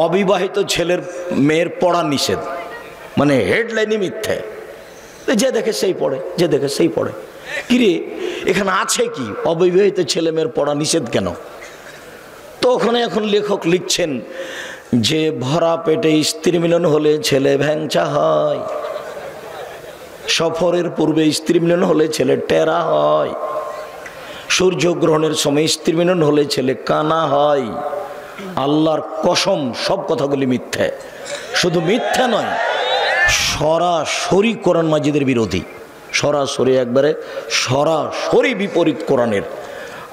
অবিবাহিত ছেলের মেয়ের পড়া নিষেধ, মানে হেডলাইনই মিথ্যে, যে দেখে সেই পড়ে, যে দেখে সেই পড়ে। কিরে এখানে আছে কি অবিবাহিত ছেলে মেয়ের পড়া নিষেধ কেন? তো ওখানে এখন লেখক লিখছেন যে ভরা পেটে স্ত্রী মিলন হলে ছেলে ভ্যাংচা হয়, সফরের পূর্বে স্ত্রী মিলন হলে ছেলে টেরা হয়, সূর্যগ্রহণের সময় স্ত্রী মিলন হলে ছেলে কানা হয়। আল্লাহর কসম সব কথাগুলি মিথ্যে। শুধু মিথ্যা নয়, সরাসরি কোরআন মাজিদের বিরোধী, সরাসরি একবারে সরাসরি বিপরীত কোরআনের।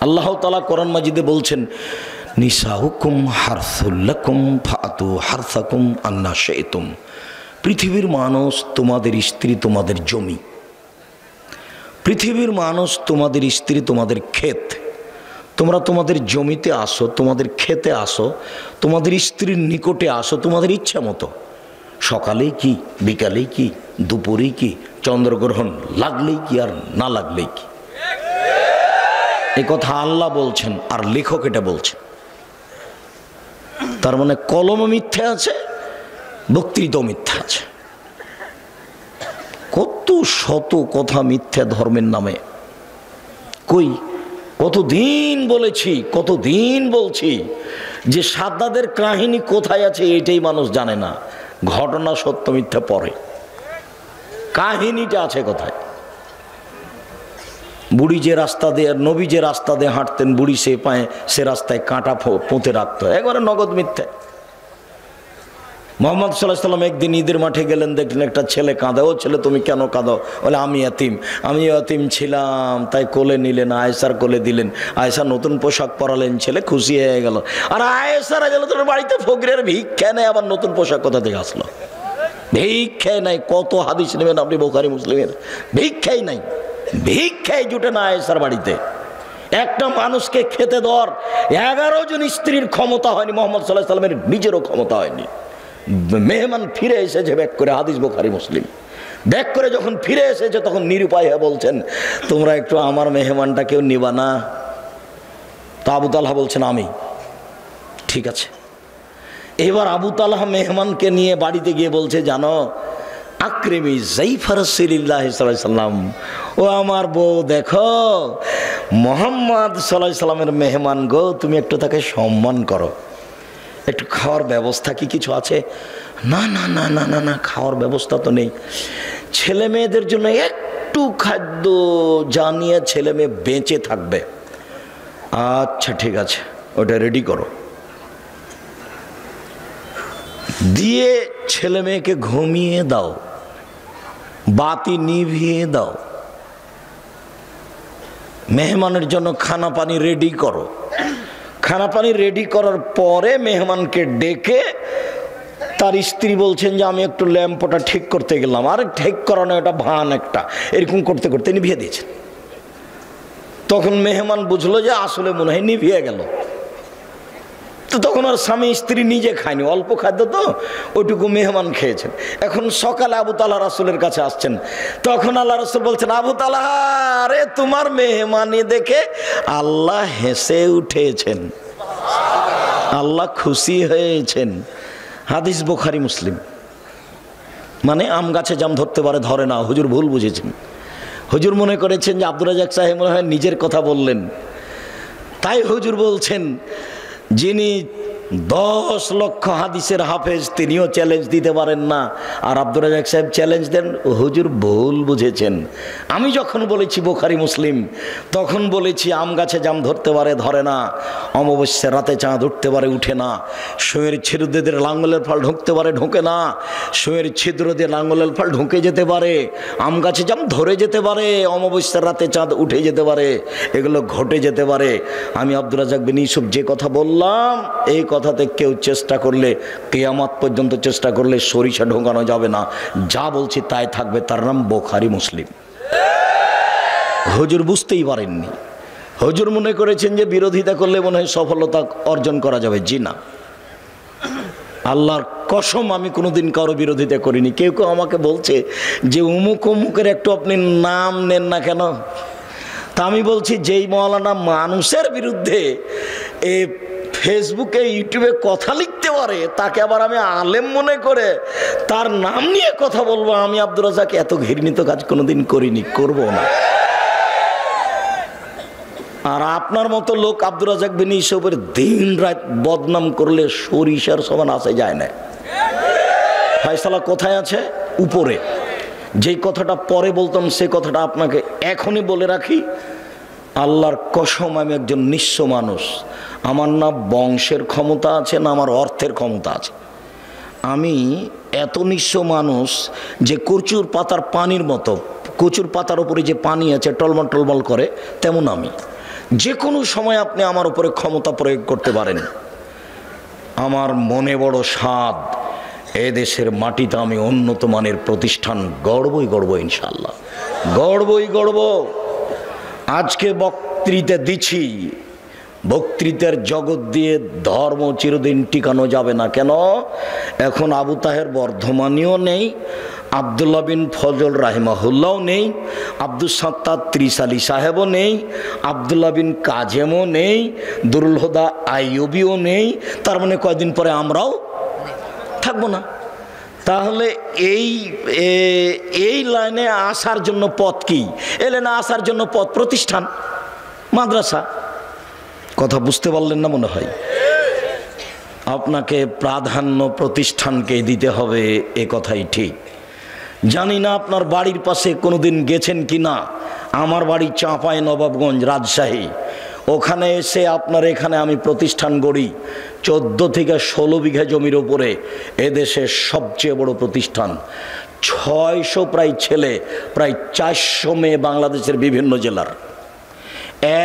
আল্লাহ তাআলা কোরআন মাজিদে বলছেন নিসাউকুম হারসুল লাকুম ফাতু হারসাকুম আন্না শাইতুম। পৃথিবীর মানুষ তোমাদের স্ত্রী, তোমাদের জমি। পৃথিবীর মানুষ তোমাদের স্ত্রী, তোমাদের ক্ষেত। তোমরা তোমাদের জমিতে আসো, তোমাদের খেতে আসো, তোমাদের স্ত্রীর নিকটে আসো তোমাদের ইচ্ছা মতো। সকালেই কি, বিকালেই কি, দুপুরেই কি, চন্দ্রগ্রহণ লাগলেই কি আর না লাগলেই কি। এই কথা আল্লাহ বলছেন আর লেখক এটা বলছেন। তার মানে কলম মিথ্যে আছে, বক্তৃতা মিথ্যা আছে। কত শত কথা মিথ্যা ধর্মের নামে। কই কতদিন বলেছি, কতদিন বলছি যে সাদ্দাদের কাহিনী কোথায় আছে এটাই মানুষ জানে না। ঘটনা সত্য মিথ্যা পরে, কাহিনীটা আছে কোথায়? বুড়ি যে রাস্তা দিয়ে, নবী যে রাস্তা দিয়ে হাঁটতেন, বুড়ি সে পায়ে সে রাস্তায় কাঁটা পুঁতে রাখতো, একবারে নগদ মিথ্যে। মোহাম্মদ সাল্লাল্লাহু আলাইহি ওয়াসাল্লাম একদিন ঈদের মাঠে গেলেন, দেখলেন একটা ছেলে কাঁদে। ও ছেলে তুমি কেন কাঁদো? বলে আমি এতিম, আমি এতিম ছিলাম। তাই কোলে নিলেন, আয়েশার কোলে দিলেন, আয়েশা নতুন পোশাক পরালেন, ছেলে খুশি হয়ে গেল। আর আয়েশারা গেল তোর বাড়িতে ফকিরের ভিক্ষা নেই, আবার নতুন পোশাক কোথা থেকে আসলো? ভিক্ষাই নাই। কত হাদিস নেবেন আপনি বুখারী মুসলিমের? ভিক্ষাই নাই, ভিক্ষাই জুটে না আয়েশার বাড়িতে। একটা মানুষকে খেতে দেওয়ার 11 জন স্ত্রীর ক্ষমতা হয়নি, মোহাম্মদ সাল্লাল্লাহু আলাইহি ওয়াসাল্লামের নিজেরও ক্ষমতা হয়নি। মেহমান ফিরে এসেছে ব্যাক করে, হাদিস বুখারী মুসলিম। ব্যাক করে যখন ফিরে এসেছে তখন নিরুপায় হয়ে বলছেন তোমরা একটু আমার মেহমানটা কেউ নিবা না? তো আবু তালহা বলছেন আমি। ঠিক আছে। এবার আবু তালহা মেহমানকে নিয়ে বাড়িতে গিয়ে বলছে জানো আকরিমি যাইফা রাসূলুল্লাহ সাল্লাল্লাহু আলাইহি ওয়াসাল্লাম, ও আমার বউ দেখো মুহাম্মদ সাল্লাল্লাহু আলাইহি ওয়াসাল্লামের মেহমান গো, তুমি একটু তাকে সম্মান করো। একটু খাওয়ার ব্যবস্থা কি কিছু আছে? না না না না না না, খাওয়ার ব্যবস্থা তো নেই। ছেলে মেয়েদের জন্য একটু খাদ্য জানিয়ে ছেলে মেয়ে বেঁচে থাকবে। আচ্ছা ঠিক আছে, ওটা রেডি করো। দিয়ে ছেলে মেয়েকে ঘুমিয়ে দাও, বাতি নিভিয়ে দাও, মেহমানের জন্য খানা পানি রেডি করো। খানা পানি রেডি করার পরে মেহমানকে ডেকে তার স্ত্রী বলছেন যে আমি একটু ল্যাম্পটা ঠিক করতে গেলাম, আর ঠিক করানো এটা ভান একটা, এরকম করতে করতে নিভিয়ে দিয়েছেন। তখন মেহমান বুঝলো যে আসলে মনে হয় নিভিয়ে গেল। তো তখন আর স্বামী স্ত্রী নিজে খায়নি, অল্প খাদ্য তো ওইটুকু মেহমান খেয়েছেন। এখন সকালে আবু তালহা রাসূলের কাছে আসছেন, তখন আল্লাহ রাসূল বলছেন আবু তালহা আরে তোমার মেহমানি দেখে আল্লাহ হেসে উঠেছেন, আল্লাহ খুশি হয়েছেন। হাদিস বুখারী মুসলিম। মানে আম গাছে জাম ধরতে পারে, ধরে না। হুজুর ভুল বুঝেছেন। হুজুর মনে করেছেন যে আব্দুর রাজ্জাক সাহেব মনে হয় নিজের কথা বললেন, তাই হুজুর বলছেন যিনি 10 লক্ষ হাদিসের হাফেজ তিনিও চ্যালেঞ্জ দিতে পারেন না, আর আব্দুর রাজ্জাক সাহেব চ্যালেঞ্জ দেন। হুজুর ভুল বুঝেছেন। আমি যখন বলেছি বুখারী মুসলিম, তখন বলেছি আম গাছে জাম ধরতে পারে, ধরে না। অমাবস্যার রাতে চাঁদ উঠতে পারে, উঠে না। সুঁয়ের ছিদ্র দিয়ে লাঙ্গলের ফল ঢুকতে পারে, ঢোকে না। সুঁয়ের ছিদ্র দিয়ে লাঙ্গলের ফল ঢুকে যেতে পারে, আম গাছে জাম ধরে যেতে পারে, অমাবস্যার রাতে চাঁদ উঠে যেতে পারে, এগুলো ঘটে যেতে পারে। আমি আব্দুর রাজ্জাক বিন ইউসুফ যে কথা বললাম, এই কথাতে কেউ চেষ্টা করলে, কিয়ামত পর্যন্ত চেষ্টা করলে সরিষা ঢোকানো যাবে না। যা বলছি তাই থাকবে, তার নাম বুখারী মুসলিম। হুজুর বুঝতেই পারেননি। হুজুর মনে করেছেন যে বিরোধিতা করলে মনে হয় সফলতা অর্জন করা যাবে। জি না, আল্লাহর কসম আমি কোনোদিন কারো বিরোধিতা করিনি। কেউ কেউ আমাকে বলছে যে অমুক অমুকের একটু আপনি নাম নেন না কেন? তা আমি বলছি যেই মওলানা মানুষের বিরুদ্ধে ফেসবুকে ইউটিউবে কথা লিখতে পারে তাকে আবার আমি আলেম মনে করে তার নাম নিয়ে কথা বলবো? আমি আব্দুর রাজ্জাক এত ঘৃণিত কাজ কোনোদিন করিনি, করব না। আর আপনার মতো লোক আব্দুর রাজ্জাক বিন ইউসুফের দিন রাত বদনাম করলে সরিষার সমান আসে যায় না। ফয়সালা কোথায় আছে? উপরে। যেই কথাটা পরে বলতাম সে কথাটা আপনাকে এখনই বলে রাখি, আল্লাহর কসম আমি একজন নিঃস্ব মানুষ। আমার না বংশের ক্ষমতা আছে না আমার অর্থের ক্ষমতা আছে। আমি এত নিঃস্ব মানুষ যে কচুর পাতার পানির মতো, কচুর পাতার উপরে যে পানি আছে টলমল টলমল করে, তেমন আমি। যে কোনো সময় আপনি আমার উপরে ক্ষমতা প্রয়োগ করতে পারেন। আমার মনে বড় স্বাদ, এ দেশের মাটিতে আমি উন্নত মানের প্রতিষ্ঠান গড়বই গড়ব, ইনশাল্লাহ গড়বই গড়ব। আজকে বক্তৃতা দিচ্ছি, বক্তৃতার জগৎ দিয়ে ধর্ম চিরদিন টিকানো যাবে না। কেন? এখন আবু তাহের বর্ধমানীও নেই, আবদুল্লাহ বিন ফজল রাহিমাহুল্লাহও নেই, আব্দুস সাত্তার ত্রিশালী সাহেবও নেই, আবদুল্লাহ বিন কাজেমও নেই, দুরুল হুদা আইয়ুবিও নেই। তার মানে কয়দিন পরে আমরাও থাকবো না। তাহলে এই লাইনে আসার জন্য পথ কি? এই লাইনে আসার জন্য পথ প্রতিষ্ঠান, মাদ্রাসা। কথা বুঝতে পারলেন না মনে হয়? আপনাকে প্রাধান্য প্রতিষ্ঠানকে দিতে হবে, এ কথাই ঠিক। জানি না আপনার বাড়ির পাশে কোনোদিন গেছেন কি না। আমার বাড়ি চাঁপাই নবাবগঞ্জ, রাজশাহী। ওখানে এসে আপনার এখানে আমি প্রতিষ্ঠান গড়ি 14 থেকে 16 বিঘা জমির ওপরে। এদেশের সবচেয়ে বড় প্রতিষ্ঠান, 600 প্রায় ছেলে, প্রায় 400 মেয়ে, বাংলাদেশের বিভিন্ন জেলার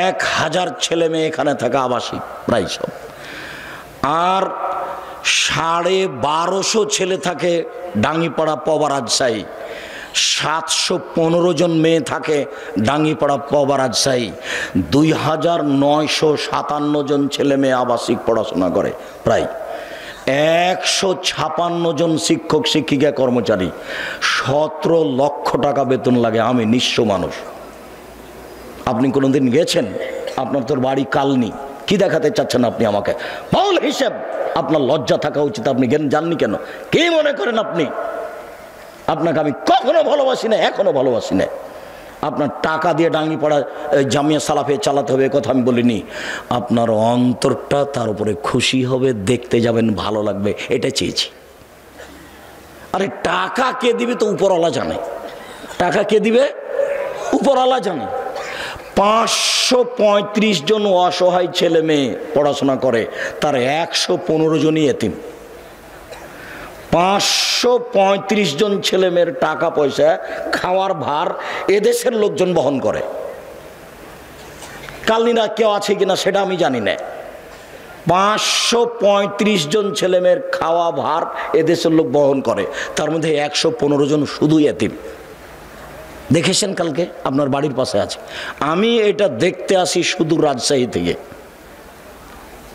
1000 ছেলে মেয়ে এখানে থাকা আবাসিক প্রায় সব। আর 1250 ছেলে থাকে ডাঙ্গিপাড়া পবা রাজশাহী, 715 জন মেয়ে থাকে ডাঙ্গিপাড়া পবা রাজশাহী, 2957 জন ছেলে মেয়ে আবাসিক পড়াশোনা করে, প্রায় 156 জন শিক্ষক শিক্ষিকা কর্মচারী, 17 লক্ষ টাকা বেতন লাগে। আমি নিঃস্ব মানুষ। আপনি কোনোদিন গেছেন? আপনার তোর বাড়ি কালনি, কি দেখাতে চাচ্ছেন আপনি আমাকে? বাউল হিসেব, আপনার লজ্জা থাকা উচিত। আপনি জাননি কেন? কি মনে করেন আপনি? আপনাকে আমি কখনো ভালোবাসি না, এখনো ভালোবাসি না। আপনার টাকা দিয়ে ডাঙ্গিপাড়া জামিয়া সালাফে চালাতে হবে, কথা আমি বলিনি। আপনার অন্তরটা তার উপরে খুশি হবে, দেখতে যাবেন, ভালো লাগবে, এটা চেয়েছি। আরে টাকা কে দিবে? তো উপরওয়ালা জানে। টাকা কে দিবে? উপরওয়ালা জানে। 535 জন অসহায় ছেলে মেয়ে পড়াশোনা করে, তার 115 জনই এতিম। 535 জন ছেলে মেয়ের টাকা পয়সা, খাওয়ার ভার এদেশের লোকজন বহন করে। কালনিরা কেউ আছে কিনা সেটা আমি জানি না। 535 জন ছেলে মেয়ের খাওয়া ভার এদেশের লোক বহন করে, তার মধ্যে 115 জন শুধুই এতিম। দেখেছেন কালকে আপনার বাড়ির পাশে আছে। আমি এটা দেখতে আসি সুদূর রাজশাহী থেকে।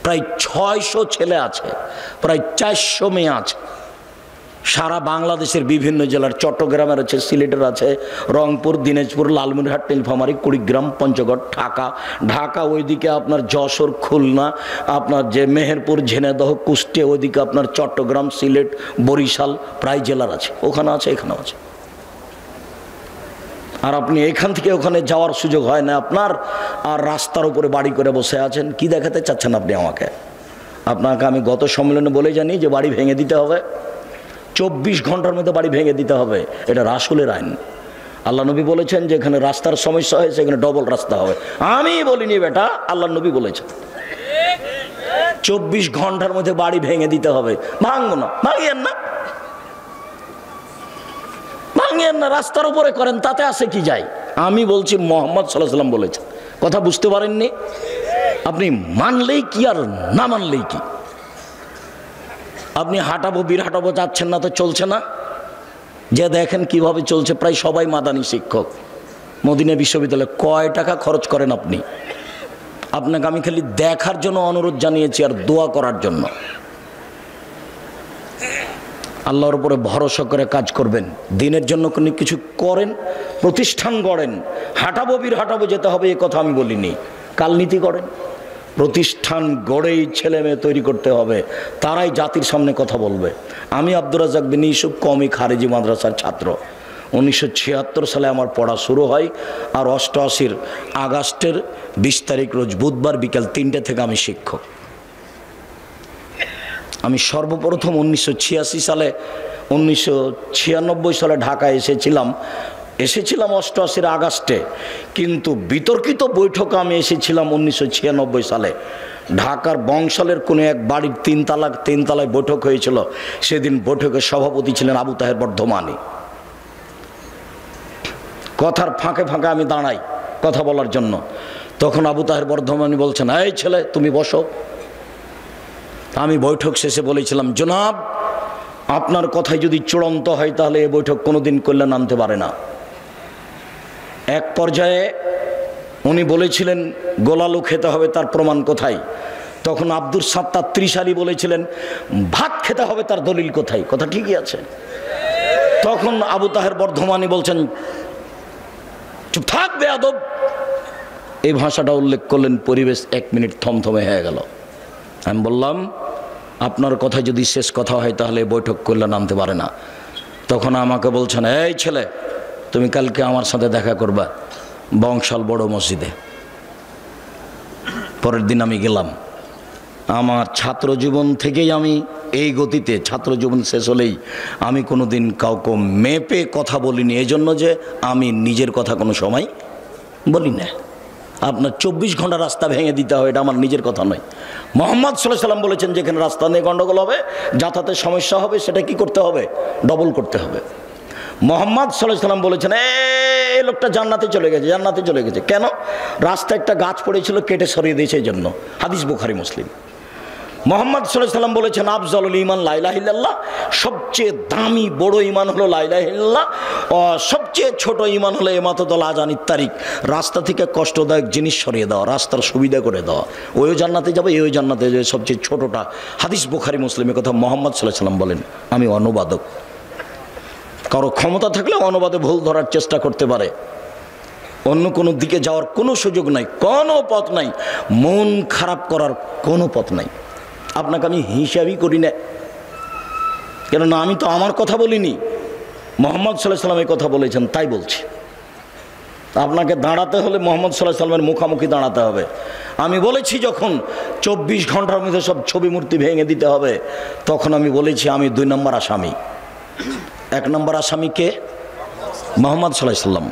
প্রায় 600 ছেলে আছে, প্রায় 400 মেয়ে আছে। সারা বাংলাদেশের বিভিন্ন জেলার, চট্টগ্রামের আছে, সিলেটের আছে, রংপুর, দিনাজপুর, লালমনিরহাট, নীলফামারী, কুড়িগ্রাম, পঞ্চগড়, ঢাকা ওইদিকে আপনার যশোর, খুলনা, আপনার যে মেহেরপুর, ঝিনাইদহ, কুষ্টিয়া, ওইদিকে আপনার চট্টগ্রাম, সিলেট, বরিশাল, প্রায় জেলার আছে। ওখানে আছে, এখানেও আছে। আর আপনি এখান থেকে ওখানে যাওয়ার সুযোগ হয় না আপনার, আর রাস্তার উপরে বাড়ি করে বসে আছেন। কি দেখাতে চাচ্ছেন আপনি আমাকে? আপনাকে আমি গত সম্মেলনে বলে জানি যে বাড়ি ভেঙে দিতে হবে, 24 ঘন্টার মধ্যে বাড়ি ভেঙে দিতে হবে। এটা রাসূলের আইন। আল্লাহ নবী বলেছেন যে এখানে রাস্তার সমস্যা হয়েছে, এখানে ডবল রাস্তা হবে। আমি বলিনি বেটা, আল্লাহ নবী বলেছেন 24 ঘন্টার মধ্যে বাড়ি ভেঙে দিতে হবে। ভাঙবো না, ভাঙিয়েন না, ভাঙিয়েন না, রাস্তার উপরে করেন, তাতে আসে কি যায়? আমি বলছি মুহাম্মদ সাল্লাল্লাহু আলাইহি ওয়াসাল্লাম বলেছেন। কথা বুঝতে পারেননি? আপনি মানলেই কি আর না মানলেই কি? আপনি হাঁটাবো, বীর হাঁটাবো যাচ্ছেন না, তো চলছে না। যে দেখেন কিভাবে চলছে, প্রায় সবাই মাদানী শিক্ষক। মদিনা বিশ্ববিদ্যালয়ে কয় টাকা খরচ করেন আপনি? আপনাকে আমি খালি দেখার জন্য অনুরোধ জানিয়েছি আর দোয়া করার জন্য। আল্লাহর উপরে ভরসা করে কাজ করবেন, দিনের জন্য কিছু করেন, প্রতিষ্ঠান গড়েন। হাঁটাবো, বীর হাঁটাবো যেতে হবে, এ কথা আমি বলিনি। কাল নীতি করেন, প্রতিষ্ঠান গড়েই ছেলে মেয়ে তৈরি করতে হবে, তারাই জাতির সামনে কথা বলবে। আমি আব্দুর রাজ্জাক বিন ইউসুফ কওমি খারেজি মাদ্রাসার ছাত্র। 1976 সালে আমার পড়া শুরু হয়, আর 88 আগস্টের 20 তারিখ রোজ বুধবার বিকাল 3টে থেকে আমি শিক্ষক। আমি সর্বপ্রথম 1996 সালে ঢাকায় এসেছিলাম 88 আগস্টে, কিন্তু বিতর্কিত বৈঠকে আমি এসেছিলাম 1996 সালে। ঢাকার বংশালের কোনো এক বাড়ির তিনতলায় বৈঠক হয়েছিল। সেদিন বৈঠকের সভাপতি ছিলেন আবু তাহের বর্ধমানী। কথার ফাঁকে ফাঁকে আমি দাঁড়াই কথা বলার জন্য, তখন আবু তাহের বর্ধমানী বলছেন, এই ছেলে তুমি বসো। আমি বৈঠক শেষে বলেছিলাম, জনাব আপনার কথাই যদি চূড়ান্ত হয় তাহলে এই বৈঠক কোনোদিন কল্যাণ আনতে পারে না। এক পর্যায়ে উনি বলেছিলেন গোলালু খেতে হবে, তার প্রমাণ কোথায়? তখন আব্দুল সাত্তার ত্রিশালী বলেছিলেন ভাত খেতে হবে, তার দলিল কোথায়? কথা ঠিকই আছে। তখন আবু তাহের বর্ধমানী বলছেন, চুপ থাক বেয়াদব। এই ভাষাটা উল্লেখ করলেন, পরিবেশ 1 মিনিট থমথমে হয়ে গেল। আমি বললাম, আপনার কথা যদি শেষ কথা হয় তাহলে বৈঠক কল্যাণ আনতে পারে না। তখন আমাকে বলছেন, এই ছেলে তুমি কালকে আমার সাথে দেখা করবা বংশাল বড় মসজিদে। পরের দিন আমি গেলাম। আমার ছাত্র জীবন থেকেই আমি এই গতিতে, ছাত্র জীবন শেষ হলেই আমি কোনো দিন কাউকে মেপে কথা বলিনি, এই জন্য যে আমি নিজের কথা কোনো সময় বলি না। আপনার 24 ঘন্টা রাস্তা ভেঙে দিতে হবে, এটা আমার নিজের কথা নয়। মুহাম্মদ সাল্লাল্লাহু আলাইহি সাল্লাম বলেছেন, যেখানে রাস্তা নিয়ে গন্ডগোল হবে, যাতায়াতের সমস্যা হবে, সেটা কি করতে হবে? ডবল করতে হবে। মুহাম্মদ সাল্লাল্লাহু আলাইহি সাল্লাম বলেছেন, এই লোকটা জান্নাতে চলে গেছে, জান্নাতে চলে গেছে। কেন? রাস্তায় একটা গাছ পড়েছিল, কেটে সরিয়ে দিয়েছে, এই জন্য। হাদিস বুখারী মুসলিম। মুহাম্মদ সাল্লাল্লাহু আলাইহি সাল্লাম বলেছেন, আফজালুল ঈমান লা ইলাহা ইল্লাল্লাহ, সবচেয়ে দামি বড় ঈমান হলো লা ইলাহা ইল্লাল্লাহ, সবচেয়ে ছোট ঈমান হলো ইমাতাতুল আযানিত তারিক, রাস্তা থেকে কষ্টদায়ক জিনিস সরিয়ে দেওয়া, রাস্তার সুবিধা করে দেওয়া। ওইও জান্নাতে যাবে, এও জান্নাতে যাবে, সবচেয়ে ছোটটা। হাদিস বুখারী মুসলিমের কথা মুহাম্মদ সাল্লাল্লাহু আলাইহি সাল্লাম বলেন। আমি অনুবাদক, কারো ক্ষমতা থাকলে অনুবাদে ভুল ধরার চেষ্টা করতে পারে, অন্য কোনো দিকে যাওয়ার কোনো সুযোগ নাই, কোনো পথ নাই, মন খারাপ করার কোনো পথ নাই। আপনাকে আমি হিসাবই করি না, কেননা আমি তো আমার কথা বলিনি, মুহাম্মদ সাল্লাল্লাহু আলাইহি সাল্লামের কথা বলেছেন, তাই বলছি। আপনাকে দাঁড়াতে হলে মুহাম্মদ সাল্লাল্লাহু আলাইহি সাল্লামের মুখামুখি দাঁড়াতে হবে। আমি বলেছি যখন 24 ঘন্টার মধ্যে সব ছবি মূর্তি ভেঙে দিতে হবে, তখন আমি বলেছি আমি 2 নম্বর আসামি। 1 নম্বর আসামি কে? মুহাম্মদ সাল্লাল্লাহু আলাইহি সাল্লাম।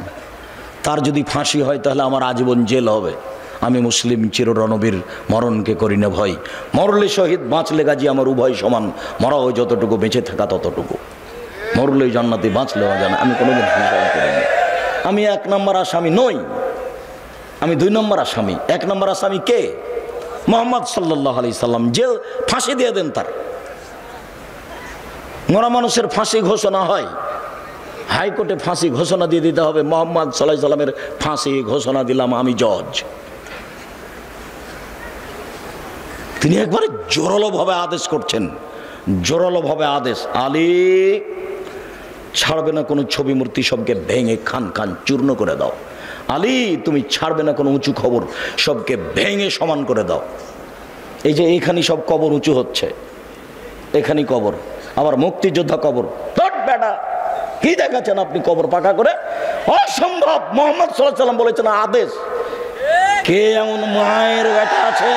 তার যদি ফাঁসি হয় তাহলে আমার আজীবন জেল হবে। আমি মুসলিম চিররণবীর, মরণকে করি না ভয়, মরলে শহীদ বাঁচলে গাজী, আমার উভয় সমান, মরাও যতটুকু বেঁচে থাকা ততটুকু, মরলে জান্নাতি বাঁচলেও জানা। আমি কোনোদিন হিংসা করিনি। আমি 1 নম্বর আসামি নই, আমি 2 নম্বর আসামি। 1 নম্বর আসামি কে? মুহাম্মদ সাল্লাল্লাহু আলাইহি সাল্লাম। জেল, ফাঁসি দিয়ে দেন তার। মরা মানুষের ফাঁসি ঘোষণা হয়, হাইকোর্টে ফাঁসি ঘোষণা দিয়ে দিতে হবে। মুহাম্মদ সাল্লাল্লাহু আলাইহি সাল্লামের ফাঁসি ঘোষণা দিলাম, আমি জজ। তিনি একবারে জোরালোভাবে আদেশ করছেন, জোরালোভাবে আদেশ, আলী ছাড়বে না কোনো ছবি মূর্তি, সবকে ভেঙে খান খান চূর্ণ করে দাও। আলী তুমি ছাড়বে না কোনো উঁচু খবর, সবকে ভেঙে সমান করে দাও। এই যে এইখানে সব কবর উঁচু হচ্ছে, এখানে কবর, আবার মুক্তিযোদ্ধা কবর, বেটা কি দেখাচ্ছেন আপনি কবর পাকা করে? অসম্ভব। মুহাম্মদ সাল্লাল্লাহু আলাইহি সাল্লাম বলেছেন আদেশ। কে এমন মায়ের বেটা আছে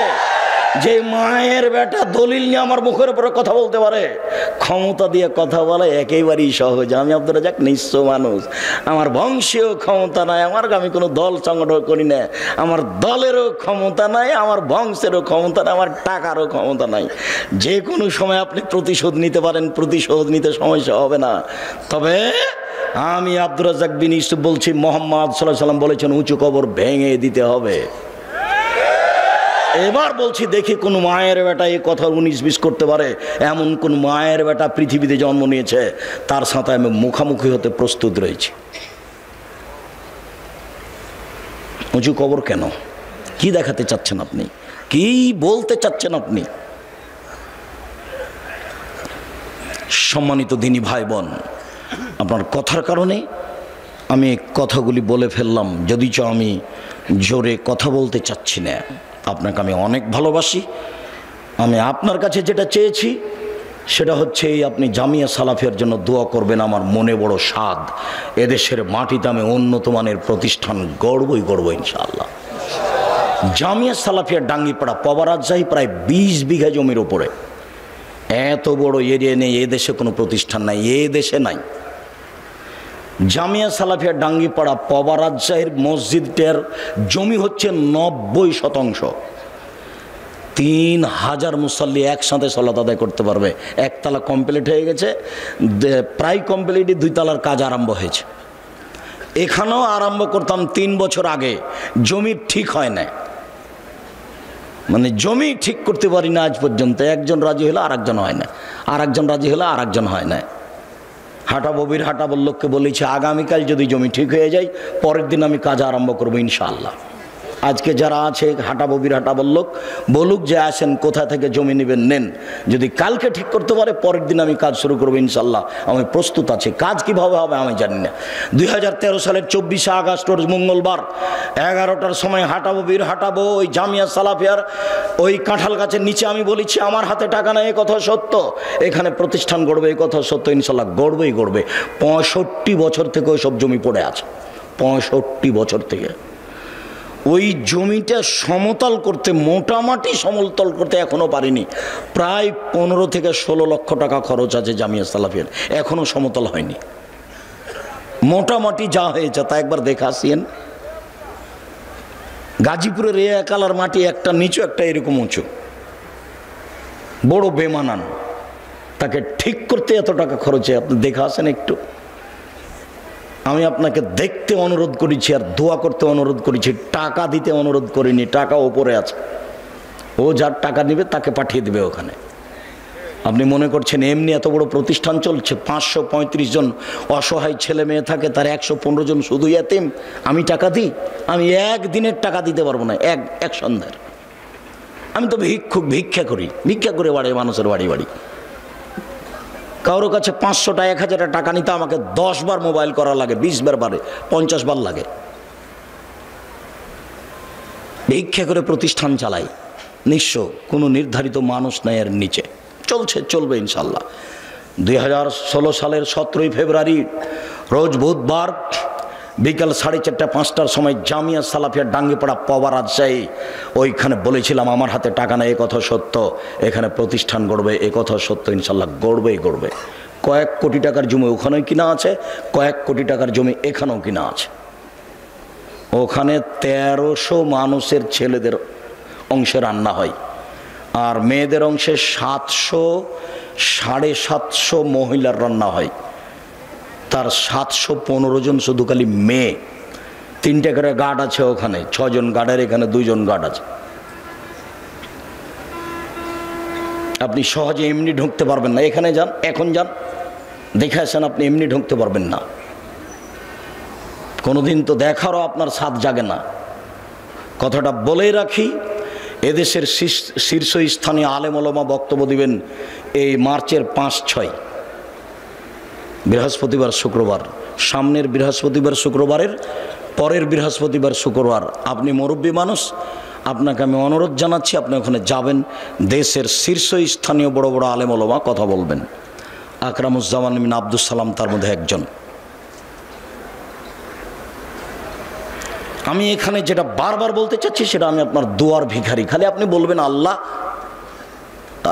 যে মায়ের বেটা দলিল নিয়ে আমার মুখের উপরে কথা বলতে পারে? ক্ষমতা দিয়ে কথা বলা একেবারেই সহজ। আমি আব্দুর রাজ্জাক নিঃস্ব মানুষ, আমার বংশীয় ক্ষমতা নাই, আমি কোনো দল সংগঠন করি না, আমার দলেরও ক্ষমতা নাই, আমার বংশেরও ক্ষমতা নাই, আমার টাকারও ক্ষমতা নাই। যে কোনো সময় আপনি প্রতিশোধ নিতে পারেন, প্রতিশোধ নিতে সমস্যা হবে না। তবে আমি আব্দুর রাজ্জাক বিন ইউসুফ বলছি, মুহাম্মদ সাল্লাল্লাহু আলাইহি সাল্লাম বলেছেন উঁচু কবর ভেঙে দিতে হবে। এবার বলছি, দেখি কোন মায়ের বেটা এই কথা 19-20 করতে পারে? এমন কোন মায়ের বেটা পৃথিবীতে জন্ম নিয়েছে? তার সাথে আমি মুখামুখি হতে প্রস্তুত রয়েছি। উঁচু কবর কেন? কি দেখাতে চাচ্ছেন আপনি? কি বলতে চাচ্ছেন আপনি? সম্মানিত দিনী ভাই বোন, আপনার কথার কারণে আমি কথাগুলি বলে ফেললাম, যদিচ আমি জোরে কথা বলতে চাচ্ছি না। আপনাকে আমি অনেক ভালোবাসি। আমি আপনার কাছে যেটা চেয়েছি সেটা হচ্ছে এই আপনি জামিয়া সালাফিয়ার জন্য দোয়া করবেন। আমার মনে বড় স্বাদ, এদেশের মাটিতে আমি উন্নত মানের প্রতিষ্ঠান গড়বই গড়ব ইনশাআল্লাহ। জামিয়া সালাফিয়ার ডাঙ্গিপাড়া পবা রাজশাহী প্রায় 20 বিঘা জমির উপরে, এত বড় এরিয়া নেই এদেশে কোনো প্রতিষ্ঠান নাই, দেশে নাই। জামিয়া সালাফিয়া ডাঙ্গিপাড়া পবা রাজশাহীর মসজিদটার জমি হচ্ছে 90%। 3000 মুসল্লি একসাথে সালাত আদায় করতে পারবে। একতলা কমপ্লিট হয়ে গেছে, প্রায় কমপ্লিটই 2 তলার কাজ আরম্ভ হয়েছে। এখানেও আরম্ভ করতাম 3 বছর আগে, জমি ঠিক হয় না, মানে জমি ঠিক করতে পারি না আজ পর্যন্ত। একজন রাজি হলে আরেকজন হয় না, আরেকজন রাজি হলে আরেকজন হয় না। হাটাববির হাটাবল্লককে বলেছি আগামীকাল যদি জমি ঠিক হয়ে যায় পরের দিন আমি কাজ আরম্ভ করবো ইনশাআল্লাহ। আজকে যারা আছে হাটাববির হাটাবল্লক বলুক যে আসেন কোথা থেকে জমি নেবেন নেন, যদি কালকে ঠিক করতে পারে পরের দিন আমি কাজ শুরু করবো ইনশাআল্লাহ। আমি প্রস্তুত আছি। কাজ কিভাবে হবে আমি জানি না। 2013 সালের 24 আগস্ট মঙ্গলবার 11টার সময় হাটাববির হাটাবো ওই জামিয়া সালাফিয়ার ওই কাঁঠাল গাছের নিচে আমি বলেছি আমার হাতে টাকা নেই, এ কথা সত্য, এখানে প্রতিষ্ঠান গড়বে এই কথা সত্য, ইনশাআল্লাহ গড়বেই গড়বে। 65 বছর থেকে ওই সব জমি পড়ে আছে, 65 বছর থেকে। ওই জমিটা সমতল করতে, মোটামুটি সমতল করতে এখনও পারিনি। প্রায় 15 থেকে 16 লক্ষ টাকা খরচ আছে জামিয়া সালাফিয়ার, এখনও সমতল হয়নি। মোটামুটি যা হয়েছে তা একবার দেখে আসিয়েন। গাজীপুরের এ একালার মাটি একটা নিচু একটা এরকম উঁচু, বড় বেমানান, তাকে ঠিক করতে এত টাকা খরচে আপনি দেখে আসেন একটু। আমি আপনাকে দেখতে অনুরোধ করেছি আর দোয়া করতে অনুরোধ করেছি, টাকা দিতে অনুরোধ করিনি। টাকা ওপরে আছে, ও যার টাকা নেবে তাকে পাঠিয়ে দেবে ওখানে। আপনি মনে করছেন এমনি এত বড় প্রতিষ্ঠান চলছে, 535 জন অসহায় ছেলে মেয়ে থাকে, তার 115 জন শুধু এতিম। আমি টাকা দিই? আমি একদিনের টাকা দিতে পারবো না, এক সন্ধ্যার। আমি তো ভিক্ষা করি, ভিক্ষা করে বাড়ি মানুষের বাড়ি বাড়ি। কারোর কাছে 500টা 1000 টাকা নিতে আমাকে 10 বার মোবাইল করা লাগে, 20 বার বারে 50 বার লাগে। ভিক্ষা করে প্রতিষ্ঠান চালাই, নিঃস্ব, কোনো নির্ধারিত মানুষ নাই এর নিচে, চলছে, চলবে ইনশাল্লাহ। 2016 সালের 17 ফেব্রুয়ারি রোজ বুধবার বিকাল 4:30-5টার সময় জামিয়া সালাফিয়া ডাঙ্গিপাড়া পবা রাজশাহী ওইখানে বলেছিলাম আমার হাতে টাকা নেই, এ কথা সত্য, এখানে প্রতিষ্ঠান গড়বে এ কথা সত্য, ইনশাল্লাহ গড়বেই গড়বে। কয়েক কোটি টাকার জমি ওখানেও কিনা আছে, কয়েক কোটি টাকার জমি এখানেও কিনা আছে। ওখানে 1300 মানুষের ছেলেদের অংশে রান্না হয়, আর মেয়েদের অংশে 700 750 মহিলার রান্না হয়। তার 715 জন শুধু খালি মেয়ে। 3টে করে গার্ড আছে ওখানে, 6 জন গার্ডের, এখানে 2 জন গার্ড আছে। আপনি সহজে এমনি ঢুকতে পারবেন না। এখানে যান, এখন যান, দেখে আসেন, আপনি এমনি ঢুকতে পারবেন না। কোনোদিন তো দেখারও আপনার সাথ জাগে না। কথাটা বলেই রাখি, এদেশের শীর্ষস্থানীয় আলেম ওলামা বক্তব্য দিবেন এই মার্চের 5-6, বৃহস্পতিবার শুক্রবার, সামনের বৃহস্পতিবার শুক্রবারের পরের বৃহস্পতিবার শুক্রবার। আপনি মুরব্বী মানুষ, আপনাকে আমি অনুরোধ জানাচ্ছি আপনি ওখানে যাবেন। দেশের শীর্ষস্থানীয় বড় বড় আলেম ওলামা কথা বলবেন। আকরামুজ্জামান বিন আব্দুস সালাম তার মধ্যে একজন। আমি এখানে যেটা বারবার বলতে চাচ্ছি সেটা আমি আপনার দোয়ার ভিখারি। খালি আপনি বলবেন আল্লাহ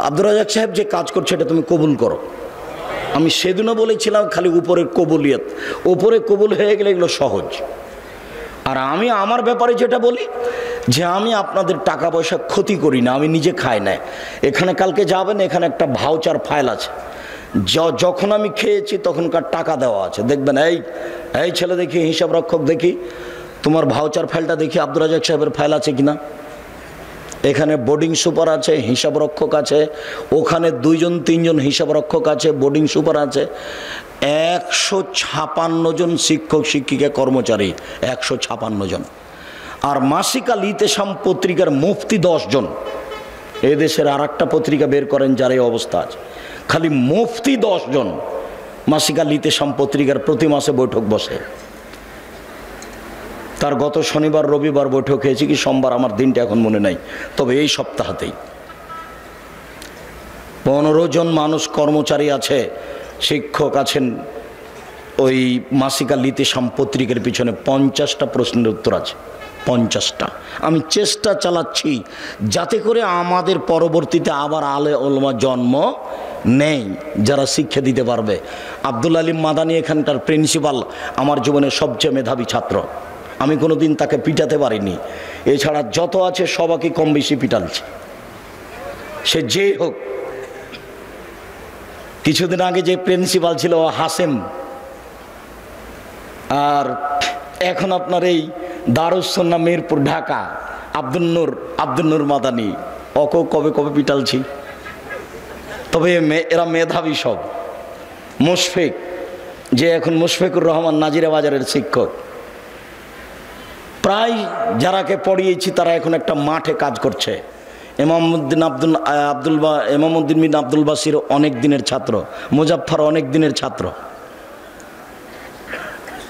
আব্দুর রাজ্জাক সাহেব যে কাজ করছে এটা তুমি কবুল করো। আমি সেদিনও বলেছিলাম খালি উপরের কবুলিয়ত, উপরে কবুল হয়ে গেলে এগুলো সহজ। আর আমি আমার ব্যাপারে যেটা বলি যে আমি আপনাদের টাকা পয়সা ক্ষতি করি না, আমি নিজে খাই না। এখানে কালকে যাবেন, এখানে একটা ভাউচার ফাইল আছে, যখন আমি খেয়েছি তখনকার টাকা দেওয়া আছে। দেখবেন এই ছেলে দেখি, হিসাব রক্ষক দেখি, তোমার ভাউচার ফাইলটা দেখি আব্দুর রাজ্জাক সাহেবের ফাইল আছে কিনা। এখানে বোর্ডিং সুপার আছে, হিসাব রক্ষক আছে, ওখানে 2-3 জন হিসাব রক্ষক আছে, বোর্ডিং সুপার আছে, 156 জন শিক্ষক শিক্ষিকা কর্মচারী, 156 জন। আর মাসিক আল ইতেসাম পত্রিকার মুফতি 10 জন। এদেশের আর একটা পত্রিকা বের করেন যার এই অবস্থা আছে, খালি মুফতি 10 জন। মাসিক আল ইতেসাম পত্রিকার প্রতি মাসে বৈঠক বসে। তার গত শনিবার রবিবার বৈঠক হয়েছে কি সোমবার, আমার দিনটা এখন মনে নাই, তবে এই সপ্তাহতেই 15 জন মানুষ কর্মচারী আছে, শিক্ষক আছেন। ওই মাসিকা লিতিসাম পত্রিকার পিছনে 50টা প্রশ্নের উত্তর আছে, 50টা। আমি চেষ্টা চালাচ্ছি যাতে করে আমাদের পরবর্তীতে আবার আলে ওলমা জন্ম নেই যারা শিক্ষা দিতে পারবে। আব্দুল আলিম মাদানী এখানকার প্রিন্সিপাল, আমার জীবনের সবচেয়ে মেধাবী ছাত্র। আমি কোনোদিন তাকে পিটাতে পারিনি, এছাড়া যত আছে সবাইকে কম বেশি পিটালছে, সে যেই হোক। কিছুদিন আগে যে প্রিন্সিপাল ছিল হাসেম, আর এখন আপনার এই দারুস সুন্নাহ মিরপুর ঢাকা আব্দুল নূর মাদানী, ওকে কবে কবে পিটালছি। তবে এরা মেধাবী সব। মুশফিক, যে এখন মুশফিকুর রহমান নাজিরা বাজারের শিক্ষক, প্রায় যারাকে পড়িয়েছি তারা এখন একটা মাঠে কাজ করছে। ইমামউদ্দিন বিন আব্দুল বাসির অনেক দিনের ছাত্র, মুজাফফর অনেক দিনের ছাত্র।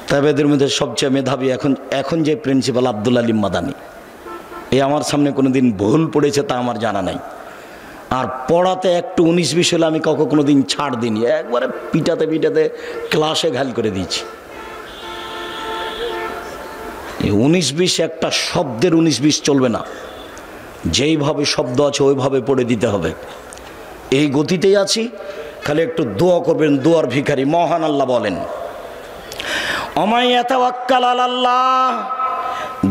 তবে এদের মধ্যে সবচেয়ে মেধাবী এখন যে প্রিন্সিপাল আব্দুল আলিম মাদানী, এ আমার সামনে কোনোদিন ভুল পড়েছে তা আমার জানা নাই। আর পড়াতে একটু 19-20 হলে আমি কাউকে কোনোদিন ছাড় দিইনি, একবারে পিটাতে পিটাতে ক্লাসে ঘাল করে দিয়েছি। 19-20 একটা শব্দের 19-20 চলবে না, যেইভাবে শব্দ আছে ওইভাবে পড়ে দিতে হবে। এই গতিতেই আছি, খালি একটু দোয়া করবেন। দোয়ার ভিখারি মহান আল্লাহ বলেন, ওমাই ইয়াতাওয়াক্কাল আলাল্লাহ,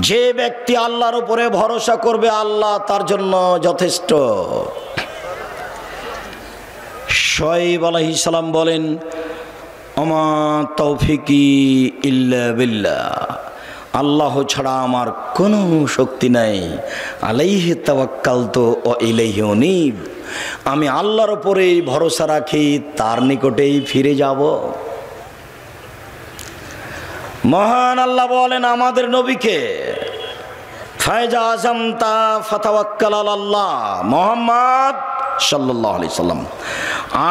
যে ব্যক্তি আল্লাহর উপরে ভরসা করবে আল্লাহ তার জন্য যথেষ্ট। শুআয়ব আলাইহিস সালাম বলেন, ওমা তৌফিকি ইল্লা বিল্লাহ, আল্লাহ ছাড়া আমার কোনো শক্তি নাই। আলাইহি তাওয়াক্কালতু ওয়া ইলাইহি উনীব, আমি আল্লাহর উপরেই ভরসা রাখি, তার নিকটেই ফিরে যাব। মহান আল্লাহ বলেন আমাদের নবীকে, ফায়জা আযামতা ফাতাওয়াক্কাল আলাল্লাহ, মুহাম্মদ সাল্লাল্লাহু আলাইহি সাল্লাম,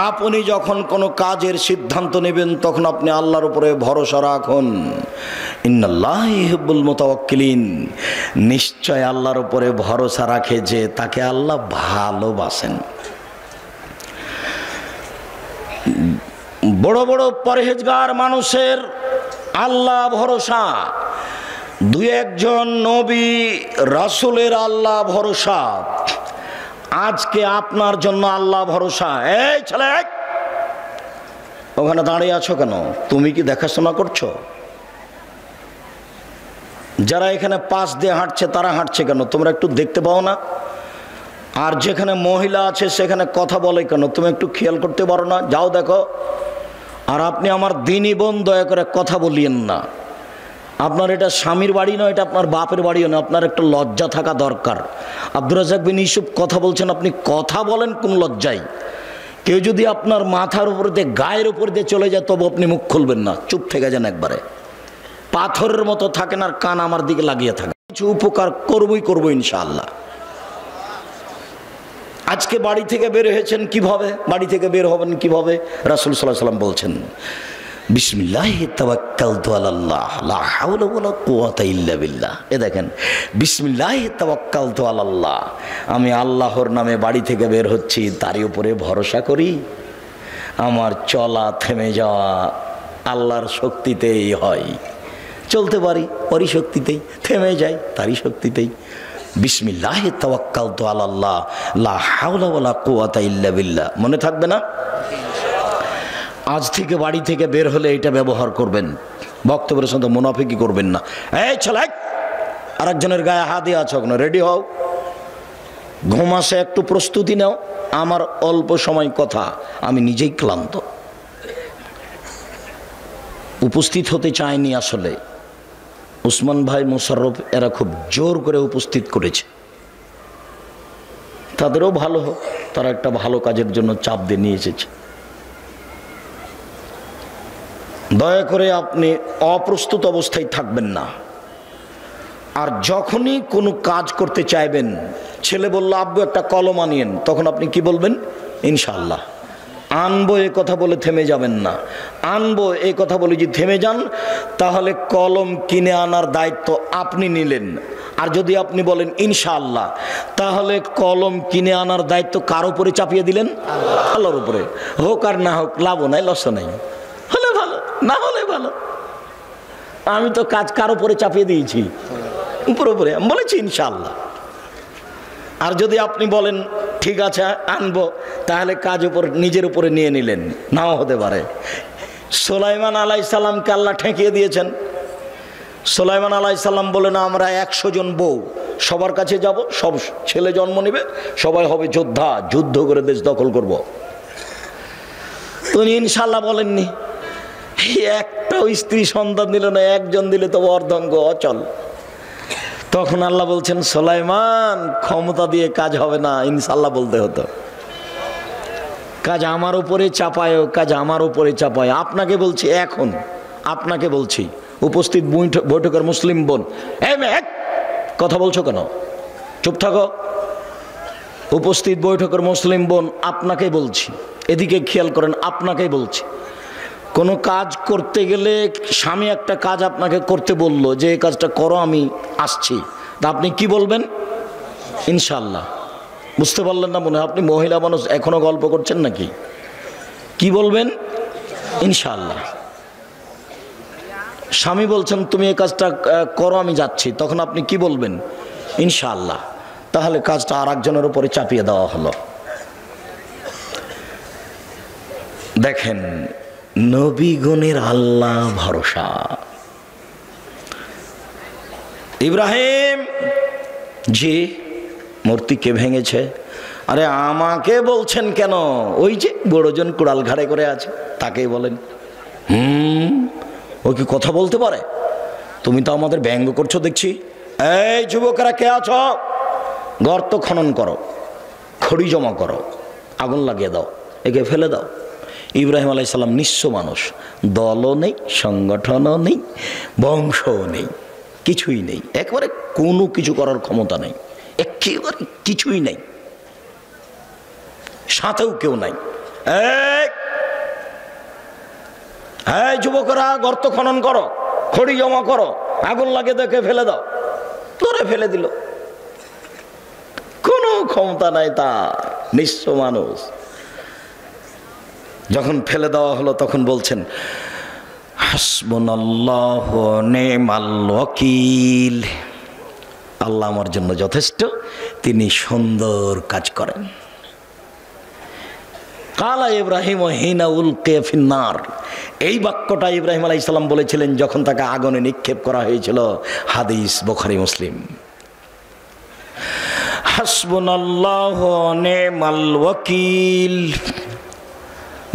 আপনি যখন কোনো কাজের সিদ্ধান্ত নেবেন তখন আপনি আল্লাহর উপরে ভরসা রাখুন। ইন্নাল্লাহা ইউহিব্বুল মুতাওয়াক্কিলিন, নিশ্চয় আল্লাহর উপরে ভরসা রাখে যে তাকে আল্লাহ ভালোবাসেন। বড় বড় পরহেজগার মানুষের আল্লাহ ভরসা, 2-1 নবী রাসূলের আল্লাহ ভরসা। আজকে আপনার জন্য আল্লাহ ভরসা। এই ছেলে, ওখানে দাঁড়িয়ে আছো কেন? তুমি কি দেখাশোনা করছো? যারা এখানে পাশ দিয়ে হাঁটছে তারা হাঁটছে কেন? তোমরা একটু দেখতে পাও না? আর যেখানে মহিলা আছে সেখানে কথা বলে কেন? তুমি একটু খেয়াল করতে পারো না? যাও দেখো। আর আপনি আমার দিনী বোন, দয়া করে কথা বলিয়েন না। আপনার এটা স্বামীর বাড়ি নয়, এটা আপনার বাপের বাড়িও না। আপনার একটা লজ্জা থাকা দরকার। আব্দুর রাজ্জাক বিন ইউসুফ কথা বলছেন, আপনি কথা বলেন কোন লজ্জায়? কেউ যদি আপনার মাথার উপর দিয়ে গায়ের উপর দিয়ে চলে যায় তবু আপনি মুখ খুলবেন না, চুপ থেকে যান একবারে। পাথরের মতো থাকেন আর কান আমার দিকে লাগিয়ে থাকে। কিছু উপকার করবই ইনশাআল্লাহ। আজকে বাড়ি থেকে বের হয়েছেন কিভাবে? বাড়ি থেকে বের হবেন কিভাবে? রাসূল সাল্লাল্লাহু আলাইহি ওয়াসাল্লাম বলছেন, বিসমিল্লাহি তাওয়াক্কালতু আলাল্লাহ লা হাওলা ওয়ালা কুওয়াতা ইল্লা বিল্লাহ। এ দেখেন, বিসমিল্লাহি তাওয়াক্কালতু আলাল্লাহ, আমি আল্লাহর নামে বাড়ি থেকে বের হচ্ছি, তারই উপরে ভরসা করি। আমার চলা থেমে যাওয়া আল্লাহর শক্তিতেই হয়। চলতে পারি ওরই শক্তিতেই, থেমে যাই তারই শক্তিতেই। বিসমিল্লাহি তাওয়াক্কালতু আলাল্লাহ লা হাওলা ওয়ালা কুওয়াতা ইল্লা বিল্লাহ। মনে থাকবে না? আজ থেকে বাড়ি থেকে বের হলে এটা ব্যবহার করবেন, বক্তব্যের সঙ্গে মুনাফিকি করবেন না। এই ছেলে, আরেকজনের গায়ে হাত দিয়ে আছো কেন? রেডি হও, ঘুম আসে, একটু প্রস্তুতি নাও। আমার অল্প সময় কথা, আমি নিজেই ক্লান্ত, উপস্থিত হতে চাইনি। আসলে উসমান ভাই, মোশাররফ এরা খুব জোর করে উপস্থিত করেছে। তাদেরও ভালো হোক, তারা একটা ভালো কাজের জন্য চাপ দিয়ে নিয়ে এসেছে। দয়া করে আপনি অপ্রস্তুত অবস্থায় থাকবেন না। আর যখনই কোনো কাজ করতে চাইবেন, ছেলে বলল আব্বু একটা কলম আনিয়েন, তখন আপনি কি বলবেন? ইনশাআল্লাহ। আনবো এ কথা বলে থেমে যাবেন না। আনবো এই কথা বলে যদি থেমে যান তাহলে কলম কিনে আনার দায়িত্ব আপনি নিলেন, আর যদি আপনি বলেন ইনশাআল্লাহ, তাহলে কলম কিনে আনার দায়িত্ব কার উপরে চাপিয়ে দিলেন? আল্লাহর উপরে। হোক আর না হোক, লাভও নাই লসও নাই, হলে ভালো না হলে ভালো। আমি তো কাজ কার উপরে চাপিয়ে দিয়েছি? উপরে উপরে আমি বলেছি ইনশাআল্লাহ। আর যদি আপনি বলেন ঠিক আছে আনবো, তাহলে কাজ উপর নিজের উপরে নিয়ে নিলেন, নাও হতে পারে। সুলাইমান আলাইহিস সালামকে আল্লাহ ঠেকিয়ে দিয়েছেন। সুলাইমান আলাইহিস সালাম বলেন আমরা 100 জন বউ, সবার কাছে যাব, সব ছেলে জন্ম নেবে, সবাই হবে যোদ্ধা, যুদ্ধ করে দেশ দখল করব। তুমি ইনশাআল্লাহ বলেননি। একটাও স্ত্রী সন্তান দিল না, একজন দিলে তো অর্ধঙ্গ অচল। তখন আল্লাহ বলছেন সুলাইমান ক্ষমতা দিয়ে কাজ হবে না, ইনশাআল্লাহ বলতে হতো। কাজ আমার উপরে চাপায়, কাজ আমার উপরে চাপায়। আপনাকে বলছি, এখন আপনাকে বলছি, উপস্থিত বৈঠকের মুসলিম বোন, কথা বলছো কেন? চুপ থাকো। উপস্থিত বৈঠকের মুসলিম বোন, আপনাকে বলছি, এদিকে খেয়াল করেন, আপনাকেই বলছি। কোনো কাজ করতে গেলে স্বামী একটা কাজ আপনাকে করতে বললো যে এই কাজটা করো, আমি আসছি, তা আপনি কি বলবেন? ইনশাআল্লাহ। বুঝতে পারলেন না মনে হয়? আপনি মহিলা মানুষ, এখনো গল্প করছেন নাকি? কি বলবেন? ইনশাআল্লাহ। স্বামী বলছেন তুমি এই কাজটা করো, আমি যাচ্ছি, তখন আপনি কি বলবেন? ইনশাআল্লাহ। তাহলে কাজটা আর একজনের উপরে চাপিয়ে দেওয়া হলো। দেখেন নবীগণের আল্লাহ ভরসা। ইব্রাহিম জি মূর্তি কে ভেঙেছে? আরে আমাকে বলছেন কেন? ওই যে বড়জন কুড়াল ঘাড়ে করে আছে, তাকেই বলেন। ও কি কথা বলতে পারে? তুমি তো আমাদের ব্যঙ্গ করছো দেখছি। এই যুবকেরা কে আছো? গর্ত খনন করো, খড়ি জমা করো, আগুন লাগিয়ে দাও, একে ফেলে দাও। ইব্রাহিম আলাইহিস সালাম নিঃস্ব মানুষ, দলও নেই, সংগঠনও নেই, বংশও নেই, কিছুই নেই, একেবারে কোনো কিছু করার ক্ষমতা নেই, একেবারে কিছুই নেই, সাথেও কেউ নাই। এই যুবকরা গর্ত খনন করো, খড়ি জমা করো, আগুন লাগিয়ে দেখে ফেলে দাও। ধরে ফেলে দিল, কোনো ক্ষমতা নাই তার, নিঃস্ব মানুষ। যখন ফেলে দেওয়া হলো তখন বলছেন হাসবুনাল্লাহু ওয়া নি'মাল ওয়াকিল, আল্লাহ আমার জন্য যথেষ্ট, তিনি সুন্দর কাজ করেন। কালা ইব্রাহিম হিনা উলকিয়া ফিন্নার, এই বাক্যটা ইব্রাহিম আলাইহিস সালাম বলেছিলেন যখন তাকে আগুনে নিক্ষেপ করা হয়েছিল। হাদিস বুখারী মুসলিম। হাসবুনাল্লাহু ওয়া নি'মাল ওয়াকিল,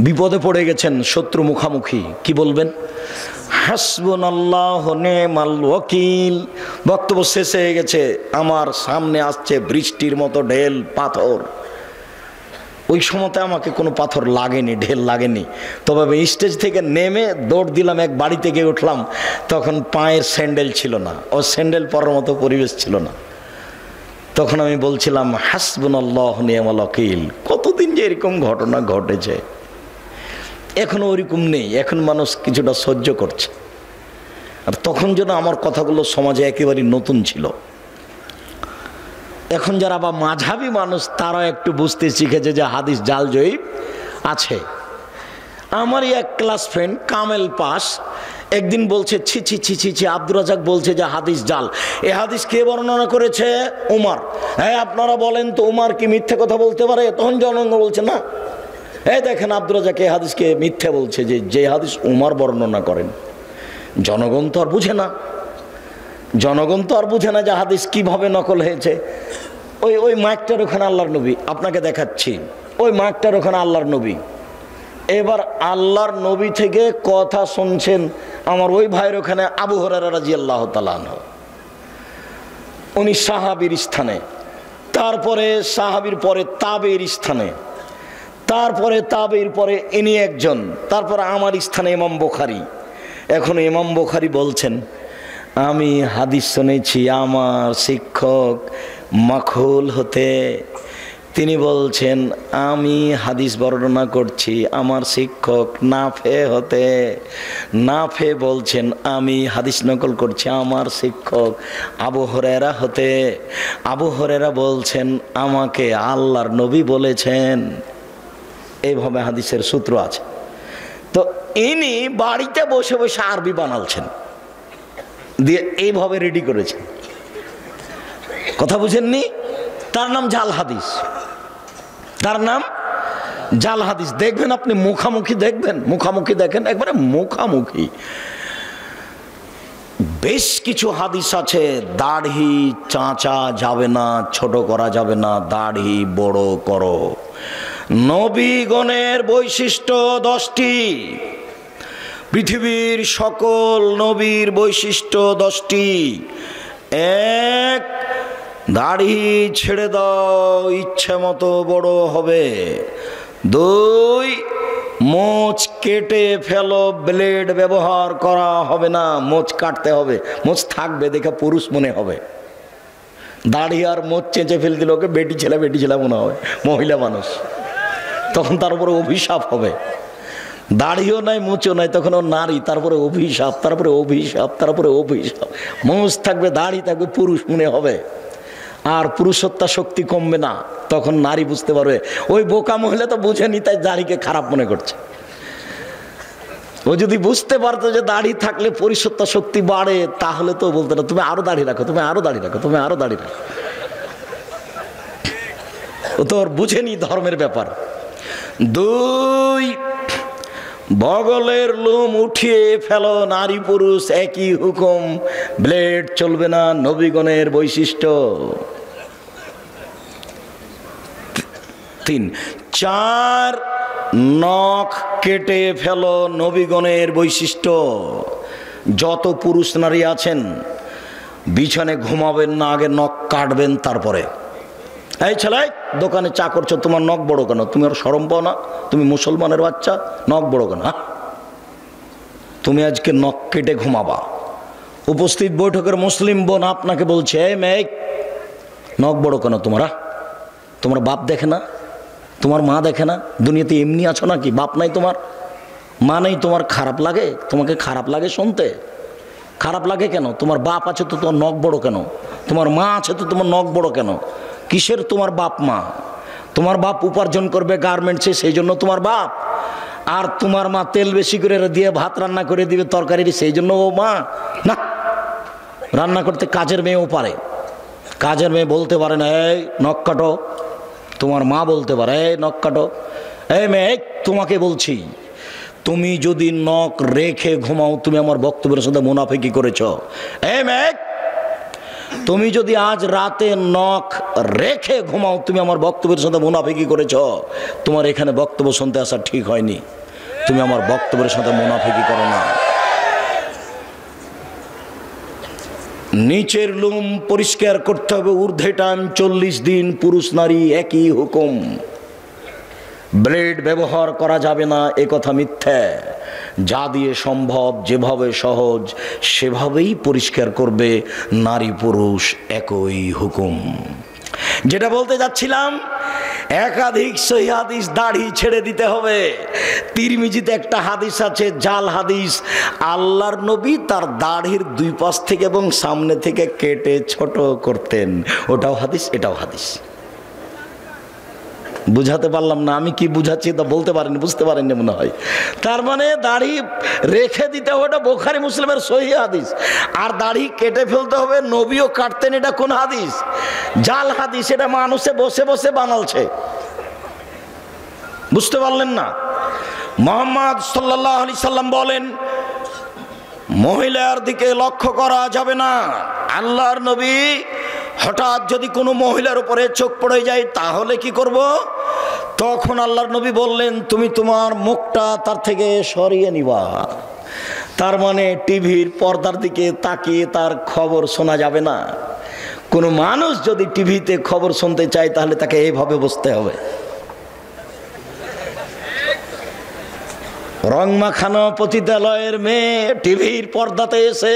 বিপদে পড়ে গেছেন, শত্রু মুখামুখি, কি বলবেন? হাসবুনাল্লাহু নি'মাল ওয়াকিল। বক্তব্য শেষ হয়ে গেছে, আমার সামনে আসছে বৃষ্টির মতো ঢেল পাথর। ওই সময়তে আমাকে কোনো পাথর লাগেনি, ঢেল লাগেনি, তবে আমি স্টেজ থেকে নেমে দৌড় দিলাম, এক বাড়িতে গিয়ে উঠলাম, তখন পায়ের স্যান্ডেল ছিল না, ও স্যান্ডেল পরার মতো পরিবেশ ছিল না। তখন আমি বলছিলাম হাসবুনাল্লাহু নি'মাল ওয়াকিল। কতদিন যে এরকম ঘটনা ঘটেছে, এখনো ওরকম নেই, এখন মানুষ কিছুটা সহ্য করছে। আর তখন যেন আমার কথাগুলো সমাজে একেবারে নতুন ছিল। এখন যারা বা মাঝহাবি মানুষ, তারা একটু বুঝতে শিখেছে যে হাদিস জাল জয়ীফ আছে। আমারই এক ক্লাস ফ্রেন্ড কামেল পাস একদিন বলছে ছি ছি ছি ছি ছি, আব্দুর রাজ্জাক বলছে যে হাদিস জাল। এ হাদিস কে বর্ণনা করেছে? উমর। হ্যাঁ আপনারা বলেন তো উমর কি মিথ্যে কথা বলতে পারে? তখন জনগণ বলছে না, এই দেখেন আব্দুর রাজ্জাক এই হাদিসকে মিথ্যে বলছে, যে হাদিস উমর বর্ণনা করেন। জনগণ তো আর বুঝে না, জনগণ তো আর বুঝে না যে হাদিস কিভাবে নকল হয়েছে। ওই মাইকটার ওখানে আল্লাহর নবী, আপনাকে দেখাচ্ছি, ওই মাইকটার ওখানে আল্লাহর নবী। এবার আল্লাহর নবী থেকে কথা শুনছেন আমার ওই ভাইয়ের ওখানে আবু হুরায়রা রাদিয়াল্লাহু তাআলা আনহু, উনি সাহাবীর স্থানে, তারপরে সাহাবীর পরে তাবেঈর স্থানে, তারপরে তাবেঈর পরে ইনি একজন, তারপরে আমার স্থানে ইমাম বুখারী। এখন ইমাম বুখারী বলছেন আমি হাদিস শুনেছি আমার শিক্ষক মাখুল হতে তিনি বলছেন, আমি হাদিস বর্ণনা করছি আমার শিক্ষক নাফে হতে। নাফে বলছেন, আমি হাদিস নকল করছি আমার শিক্ষক আবু হুরায়রা হতে। আবু হুরায়রা বলছেন, আমাকে আল্লাহর নবী বলেছেন। এইভাবে হাদিসের সূত্র আছে। তো ইনি বাড়িতে বসে বসে আরবি বানালছেন, দিয়ে এইভাবে রেডি করেছেন। কথা বুঝেননি? তার নাম জাল হাদিস, তার নাম জাল হাদিস। দেখবেন আপনি মুখামুখি দেখবেন, মুখামুখি দেখেন, একবারে মুখামুখি। বেশ কিছু হাদিস আছে, দাড়ি চাঁচা যাবে না, ছোট করা যাবে না, দাড়ি বড় করো। নবীগণের বৈশিষ্ট্য 10টি, পৃথিবীর সকল নবীর বৈশিষ্ট্য 10টি। 1, দাড়ি ছেড়ে দাও, ইচ্ছে মতো বড় হবে। 2, মোচ কেটে ফেলো, ব্লেড ব্যবহার করা হবে না, মোচ কাটতে হবে, মোচ থাকবে দেখে পুরুষ মনে হবে। দাড়ি আর মোচ চেঁচে ফেল দিল, ওকে বেটি ছেলে মনে হবে, মহিলা মানুষ, তখন তার উপরে অভিশাপ হবে। দাড়িও নাই মোচও নাই, তখন ও নারী, তারপরে অভিশাপ, তারপরে অভিশাপ, তারপরে অভিশাপ। মোচ থাকবে, দাড়ি থাকবে, পুরুষ মনে হবে, আর পুরুষত্বা শক্তি কমবে না। তখন নারী বুঝতে পারবে, ওই বোকা মহিলা তো বুঝেনি, তাই দাড়িকে খারাপ মনে করছে। ও যদি বুঝতে পারতো যে দাড়ি থাকলে পুরুষত্বা শক্তি বাড়ে, তাহলে তো বলতো না, তুমি আরো দাড়ি রাখো, তুমি আরো দাড়ি রাখো, তুমি আরো দাড়ি রাখো। ও তো ওর বুঝেনি ধর্মের ব্যাপার। 2, বগলের লোম উঠিয়ে ফেলো, নারী পুরুষ একই হুকুম, ব্লেড চলবে না, নবীগণের বৈশিষ্ট্য। 3, 4, নখ কেটে ফেলো, নবীগণের বৈশিষ্ট্য। যত পুরুষ নারী আছেন, বিছানে ঘুমাবেন না, আগে নখ কাটবেন, তারপরে। এই ছেলে, দোকানে চা করছো, তোমার নখ বড় কেন? তুমি আর শরম পাও না? তুমি মুসলমানের বাচ্চা, নখ বড় কেন? তুমি আজকে নখ কেটে ঘুমাবা। উপস্থিত বৈঠকের মুসলিম বোন আপনাকে বলছে, এই মেয়ে, নখ বড় কেন তোমার? তোমার বাপ দেখে না? তোমার মা দেখে না? দুনিয়াতে এমনি আছো নাকি? বাপ নাই তোমার, মা নেই তোমার? খারাপ লাগে? তোমাকে খারাপ লাগে শুনতে? খারাপ লাগে কেন? তোমার বাপ আছে তো তোমার নখ বড় কেন? তোমার মা আছে তো তোমার নখ বড় কেন? কিসের তোমার বাপ মা? তোমার বাপ উপার্জন করবে গার্মেন্টসে, সেই জন্য তোমার বাপ। আর তোমার মা তেল বেশি করে দিয়ে ভাত রান্না করে দিবে তরকারি, সেই জন্য ও মা না। রান্না করতে কাজের মেয়েও পারে, কাজের মেয়ে বলতে পারে না এই নখ কাটো, তোমার মা বলতে পারে এই নখ কাটো। এই মেয়ে, তোমাকে বলছি, তুমি যদি নখ রেখে ঘুমাও, তুমি আমার বক্তব্যের সাথে মুনাফিকি করেছ। এই মেয়ে, তুমি যদি আজ রাতে নখ রেখে ঘুমাও, তুমি আমার বক্তব্যের সাথে মুনাফিকি করেছ। তোমার এখানে বক্তব্য শুনতে আসা ঠিক হয়নি, তুমি আমার বক্তব্যের সাথে মুনাফিকি করো না। নিচের লোম পরিষ্কার করতে হবে, ঊর্ধ্বে টাইম 40 দিন, পুরুষ নারী একই হুকুম। ব্লেড ব্যবহার করা যাবে না, এ কথা মিথ্যা। যা দিয়ে সম্ভব, যেভাবে সহজ, সেভাবেই পরিষ্কার করবে, নারী পুরুষ একই হুকুম। যেটা বলতে যাচ্ছিলাম, একাধিক সহিহ হাদিস, দাড়ি ছেড়ে দিতে হবে। তিরমিজিতে একটা হাদিস আছে, জাল হাদিস, আল্লাহর নবী তার দাড়ির 2 পাশ থেকে এবং সামনে থেকে কেটে ছোট করতেন। ওটাও হাদিস, এটাও হাদিস। বুঝাতে পারলাম না? আমি কি বুঝাচ্ছি তা বলতে পারেনি, বুঝতে পারেননি মনে হয়। তার মানে দাড়ি রেখে দিতে হবে, ওটা বুখারী মুসলিমের সহিহ হাদিস। আর দাড়ি কেটে ফেলতে হবে, নবীও কাটতেন, এটা কোন হাদিস? জাল হাদিস। এটা মানুষে বসে বসে বানালছে, বুঝতে পারলেন না? মুহাম্মদ সাল্লাল্লাহু আলাইহি সাল্লাম বলেন, মহিলার দিকে লক্ষ্য করা যাবে না। আল্লাহর নবী হঠাৎ যদি কোনো মহিলার উপরে চোখ পড়ে যায়, তাহলে কি করব? তখন আল্লাহর নবী বললেন, তুমি তোমার মুখটা তার থেকে সরিয়ে নিবা। তার মানে টিভির পর্দার দিকে তাকিয়ে তার খবর শোনা যাবে না। কোনো মানুষ যদি টিভিতে খবর শুনতে চায়, তাহলে তাকে এইভাবে বসতে হবে। রং মাখানো পতিতালয়ের মেয়ে টিভির পর্দাতে এসে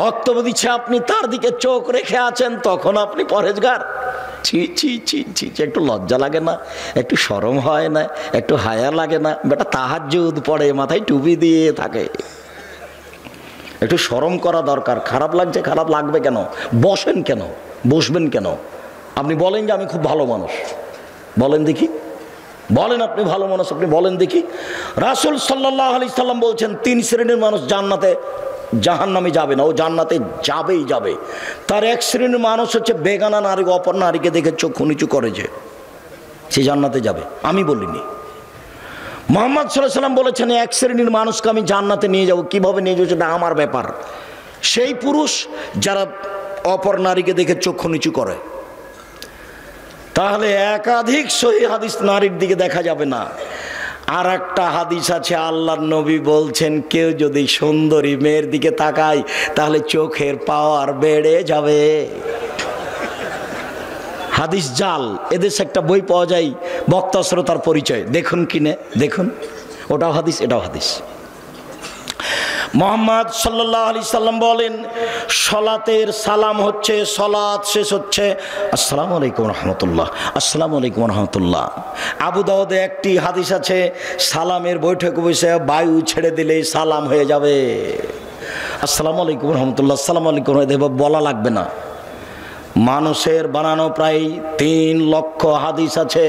বক্তব্য দিচ্ছে, আপনি তার দিকে চোখ রেখে আছেন, তখন আপনি পরহেজগার? ছি ছি ছি ছি, একটু লজ্জা লাগে না? একটু শরম হয় না? একটু হায়া লাগে না? বেটা তাহাজ্জুদ পড়ে, মাথায় টুপি দিয়ে থাকে, একটু শরম করা দরকার। খারাপ লাগছে, খারাপ লাগবে কেন? বসেন কেন, বসবেন কেন? আপনি বলেন যে আমি খুব ভালো মানুষ, বলেন দেখি, বলেন আপনি ভালো মানুষ, আপনি বলেন দেখি। রাসূল সাল্লাল্লাহু আলাইহি সাল্লাম বলছেন 3 শ্রেণীর মানুষ জান্নাতে, জাহান্নামে যাবে না, ও জান্নাতে যাবেই যাবে। তার 1 শ্রেণীর মানুষ হচ্ছে বেগানা নারী, অপর নারীকে দেখে চক্ষু নিচু করে, যে সে জান্নাতে যাবে। আমি বলিনি, মুহাম্মদ সাল্লাল্লাহু আলাইহি সাল্লাম বলেছেন 1 শ্রেণীর মানুষকে আমি জান্নাতে নিয়ে যাব। কিভাবে নিয়ে যাবো সেটা আমার ব্যাপার। সেই পুরুষ যারা অপর নারীকে দেখে চক্ষু নিচু করে। তাহলে একাধিক সহিহ হাদিস নারীর দিকে দেখা যাবে না। আর একটা হাদিস আছে, আল্লাহর নবী বলছেন কেউ যদি সুন্দরী মেয়ের দিকে তাকায় তাহলে চোখের পাওয়ার বেড়ে যাবে। হাদিস জাল, এদেশে একটা বই পাওয়া যায়, বক্তা শ্রোতার পরিচয়, দেখুন কিনে দেখুন, ওটাও হাদিস এটাও হাদিস। মুহাম্মদ সাল্লাল্লাহু আলাইহি সাল্লাম বলেন সালাতের সালাম হচ্ছে, সালাত শেষ হচ্ছে আসসালামু আলাইকুম রাহমাতুল্লাহ, আসসালামু আলাইকুম রাহমাতুল্লাহ। আবু দাউদে একটি হাদিস আছে, সালামের বৈঠকে বসে বায়ু ছেড়ে দিলেই সালাম হয়ে যাবে। আসসালামু আলাইকুম রাহমাতুল্লাহ, আসসালামু আলাইকুম বলা লাগবে না। মানুষের বানানো প্রায় 3 লক্ষ হাদিস আছে।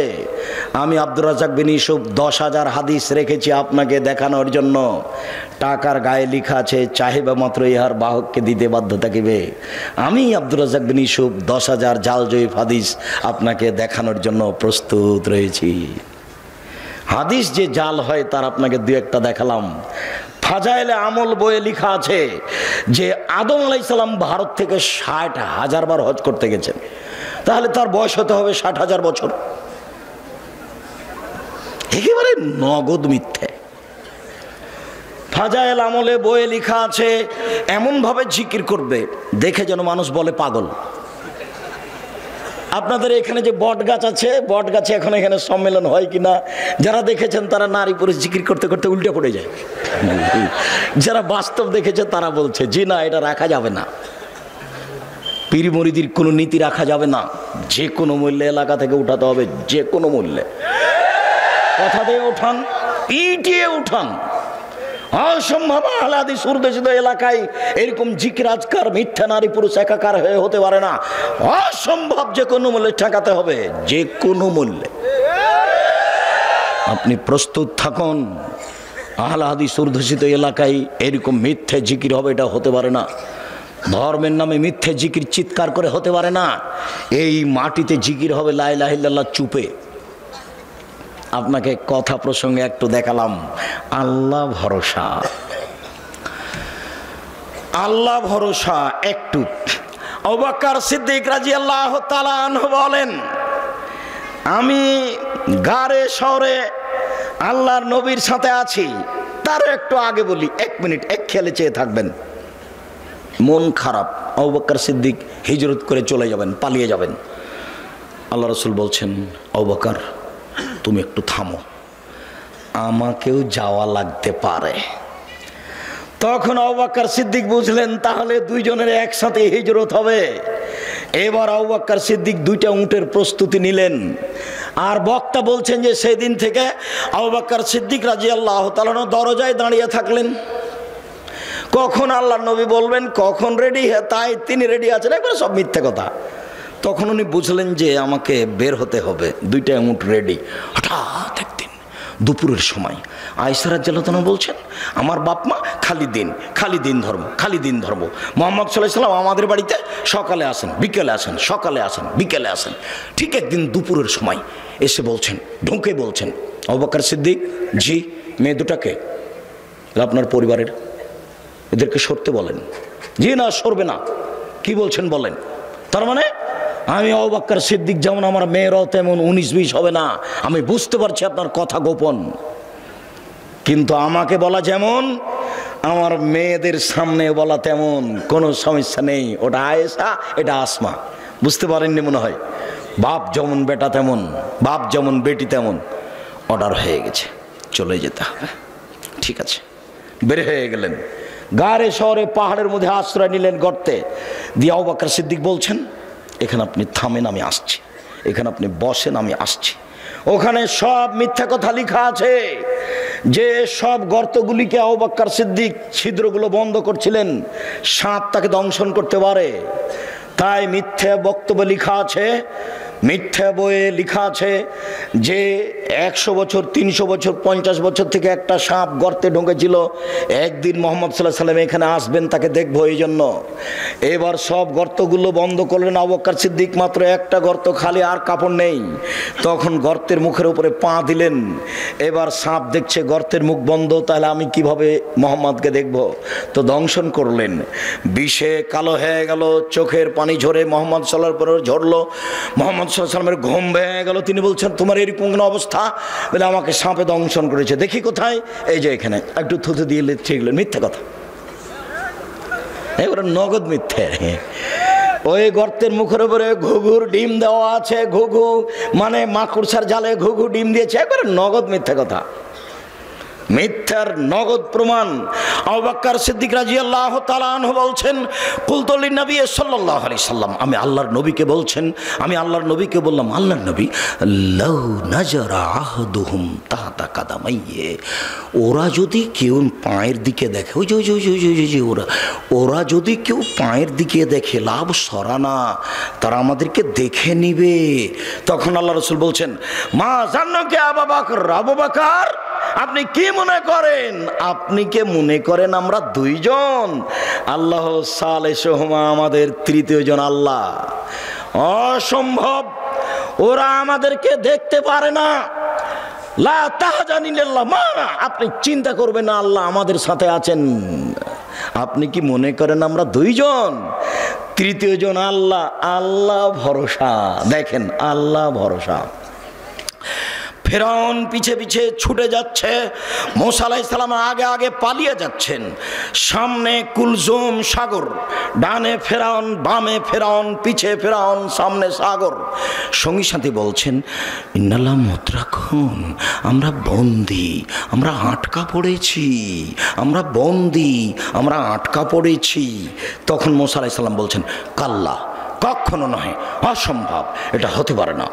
আমি আব্দুর রাজ্জাক বিন ইউসুফ 10,000 হাদিস রেখেছি আপনাকে দেখানোর জন্য। টাকার গায়ে লেখা আছে চাহিবা মাত্র ইহার বাহককে দিতে বাধ্য থাকিবে। আমি আব্দুর রাজ্জাক বিন ইউসুফ 10,000 জাল জয়ীফ হাদিস আপনাকে দেখানোর জন্য প্রস্তুত রয়েছি। হাদিস যে জাল হয় তার আপনাকে 2-1টা দেখালাম। ফাজাইলে আমল বইয়ে লেখা আছে যে আদম আলাইহিস সালাম ভারত থেকে 60,000 বার হজ করতে গেছেন, তাহলে তার বয়স হতে হবে 60,000 বছর। একেবারে নগদ মিথ্যে। ফাজাইল আমলে বইয়ে লেখা আছে এমন ভাবে জিকির করবে দেখে যেন মানুষ বলে পাগল। আপনাদের এখানে যে বট গাছ আছে, বট গাছে এখন এখানে সম্মেলন হয় কিনা, যারা দেখেছেন তারা নারী পুরুষ জিকির করতে করতে উল্টে পড়ে যায়। যারা বাস্তব দেখেছে তারা বলছে জি না, এটা রাখা যাবে না। পীর মুরিদির কোনো নীতি রাখা যাবে না, যে কোনো মূল্যে এলাকা থেকে উঠাতে হবে, যে কোনো মূল্যে। কথা দিয়ে উঠান, পিটিয়ে উঠান। অসম্ভব আহলে হাদিস উর্দুশিত এলাকায় এরকম জিকির আজকার মিথ্যা নারী পুরুষ একাকার হয়ে হতে পারে না। অসম্ভব, যে কোনো মূল্যে ঠেকাতে হবে, যে কোনো মূল্যে। আপনি প্রস্তুত থাকুন। আহলে হাদিস উর্দুশিত এলাকায় এরকম মিথ্যে জিকির হবে, এটা হতে পারে না। ধর্মের নামে মিথ্যে জিকির চিৎকার করে হতে পারে না। এই মাটিতে জিকির হবে লা ইলাহা ইল্লাল্লাহ চুপে। আপনাকে কথা প্রসঙ্গে একটু দেখালাম। আল্লাহ ভরসা, আল্লাহ ভরসা একটু। আবু বকর সিদ্দিক রাদিয়াল্লাহু তাআলা আনহু বলেন আমি গারে শহরে আল্লাহর নবীর সাথে আছি। তার একটু আগে বলি, 1 মিনিট এক খেয়ালে চেয়ে থাকবেন। মন খারাপ, আবু বকর সিদ্দিক হিজরত করে চলে যাবেন, পালিয়ে যাবেন। আল্লাহ রাসূল বলছেন আবু বকর তুমি একটু থামো, আমাকেও যাওয়া লাগতে পারে। তখন আবু বকর সিদ্দিক বুঝলেন তাহলে দুইজনের একসাথে হিজরত হবে। এবার আবু বকর সিদ্দিক 2টা উটের প্রস্তুতি নিলেন। আর বক্তা বলছেন যে সেদিন থেকে আবু বকর সিদ্দিক রাদিয়াল্লাহু তাআলা দরজায় দাঁড়িয়ে থাকলেন। কখন আল্লাহর নবী বলবেন, কখন রেডি, তাই তিনি রেডি আছেন, একবার সব মিথ্যে কথা। তখন উনি বুঝলেন যে আমাকে বের হতে হবে, 2টা উট রেডি। হঠাৎ একদিন দুপুরের সময় আয়েশা রাদিয়াল্লাহু তাআলা বলছেন আমার বাপ মা খালি দিন ধর্ম, খালি দিন ধর্ম। মুহাম্মদ সাল্লাল্লাহু আলাইহি ওয়াসাল্লাম আমাদের বাড়িতে সকালে আসেন, বিকেলে আসেন, সকালে আসেন, বিকেলে আসেন। ঠিক একদিন দুপুরের সময় এসে বলছেন, ঢুকে বলছেন আবু বকর সিদ্দিক জি, মেয়ে দুটাকে আপনার পরিবারের, এদেরকে সরতে বলেন। জি না, সরবে না। কি বলছেন বলেন? তার মানে আমি আবু বকর সিদ্দিক যেমন আমার মেয়েরাও তেমন 19-20 হবে না। আমি বুঝতে পারছি আপনার কথা গোপন, কিন্তু আমাকে বলা যেমন আমার মেয়েদের সামনে বলা তেমন, কোনো সমস্যা নেই। ওটা আয়েশা, এটা আসমা। বুঝতে পারেননি মনে হয়। বাপ যেমন বেটা তেমন, বাপ যেমন বেটি তেমন। অর্ডার হয়ে গেছে, চলে যেতে হবে। ঠিক আছে, বের হয়ে গেলেন। গাড়ে শহরে পাহাড়ের মধ্যে আশ্রয় নিলেন গর্তে দিয়ে। আবু বকর সিদ্দিক বলছেন এখানে আপনি থামেন, আমি আসছি। এখানে আপনি বসেন, আমি আসছি। ওখানে সব মিথ্যা কথা লেখা আছে, যে সব গর্তগুলিকে আবু বকর সিদ্দিক ছিদ্রগুলো বন্ধ করছিলেন, সাপ তাকে দংশন করতে পারে। তাই মিথ্যা বক্তব্য লেখা আছে, মিথ্যা বইয়ে লেখা আছে যে 100 বছর, 300 বছর, 50 বছর থেকে একটা সাপ গর্তে ঢুকেছিল, একদিন মুহাম্মদ সাল্লাল্লাহু আলাইহি ওয়াসাল্লাম এখানে আসবেন, তাকে দেখবো এই জন্য। এবার সব গর্তগুলো বন্ধ করলেন আবু বকর সিদ্দিক, মাত্র একটা গর্ত খালি, আর কাপড় নেই। তখন গর্তের মুখের উপরে পা দিলেন, এবার সাপ দেখছে গর্তের মুখ বন্ধ, তাহলে আমি কিভাবে মুহাম্মদকে দেখব? তো দংশন করলেন, বিষে কালো হয়ে গেল, চোখের পানি ঝরে মুহাম্মদ সাল্লাল্লাহু আলাইহি ওয়াসাল্লাম ঝরলো। মুহাম্মদ সাল্লাল্লাহু আলাইহি ওয়াসাল্লামের ঘুম ভেঙে গেল, তিনি বলছেন তোমার এরকম কোনো অবস্থা? বলে আমাকে সাপে দংশন করেছে। দেখি কোথায়? এই যে এখানে। একটু থুতু দিয়ে ঠিক মিথ্যে কথা, এবার নগদ মিথ্যে। ওই গর্তের মুখের উপরে ঘুঘুর ডিম দেওয়া আছে, ঘুঘু মানে মাকড়সার জালে ঘুঘু ডিম দিয়েছে, একবারে নগদ মিথ্যে কথা, মিথ্যার নগদ প্রমাণ। আবু বকর সিদ্দিক রাদিয়াল্লাহু তাআলা আনহু বলছেন, কুলতু লিন-নবী সাল্লাল্লাহু আলাইহি সাল্লাম, আমি আল্লাহর নবীকে বলছেন, আমি আল্লাহর নবীকে বললাম, আল্লাহর নবী, লাউ নাজারা আহদুহুম তাহতা কাদামাইয়ে, ওরা যদি কেউ পায়ের দিকে দেখে, ওই যে ওরা যদি কেউ পায়ের দিকে দেখে, লাভ সরানা, তারা আমাদেরকে দেখে নিবে। তখন আল্লাহ রাসূল বলছেন, মা জান্নাকে আবু বকর, আবু বকর আপনি কি মনে করেন? আপনি কে মনে করেন আমরা দুইজন? আল্লাহ সালেহুমা, আমাদের তৃতীয় জন আল্লাহ। অসম্ভব, ওরা আমাদেরকে দেখতে পারে না। লা তাহজানিল্লাহ মা, আপনি চিন্তা করবেন না, আল্লাহ আমাদের সাথে আছেন। আপনি কি মনে করেন আমরা দুইজন? তৃতীয় জন আল্লাহ। আল্লাহ ভরসা, দেখেন আল্লাহ ভরসা। ফেরাউন পিছে পিছে ছুটে যাচ্ছে, মূসা আলাইহিস সালাম আগে আগে পালিয়ে যাচ্ছেন। সামনে কুলজুম সাগর, ডানে ফেরাউন, বামে ফেরাউন, পিছে ফেরাউন, সামনে সাগর। সঙ্গী সাথী বলছেন, ইন্নাল্লাহ মুদ্রাকুন, আমরা বন্দি, আমরা আটকা পড়েছি, আমরা বন্দি, আমরা আটকা পড়েছি। তখন মূসা আলাইহিস সালাম বলছেন, কাল্লা, কখনো নহে, অসম্ভব, এটা হতে পারে না।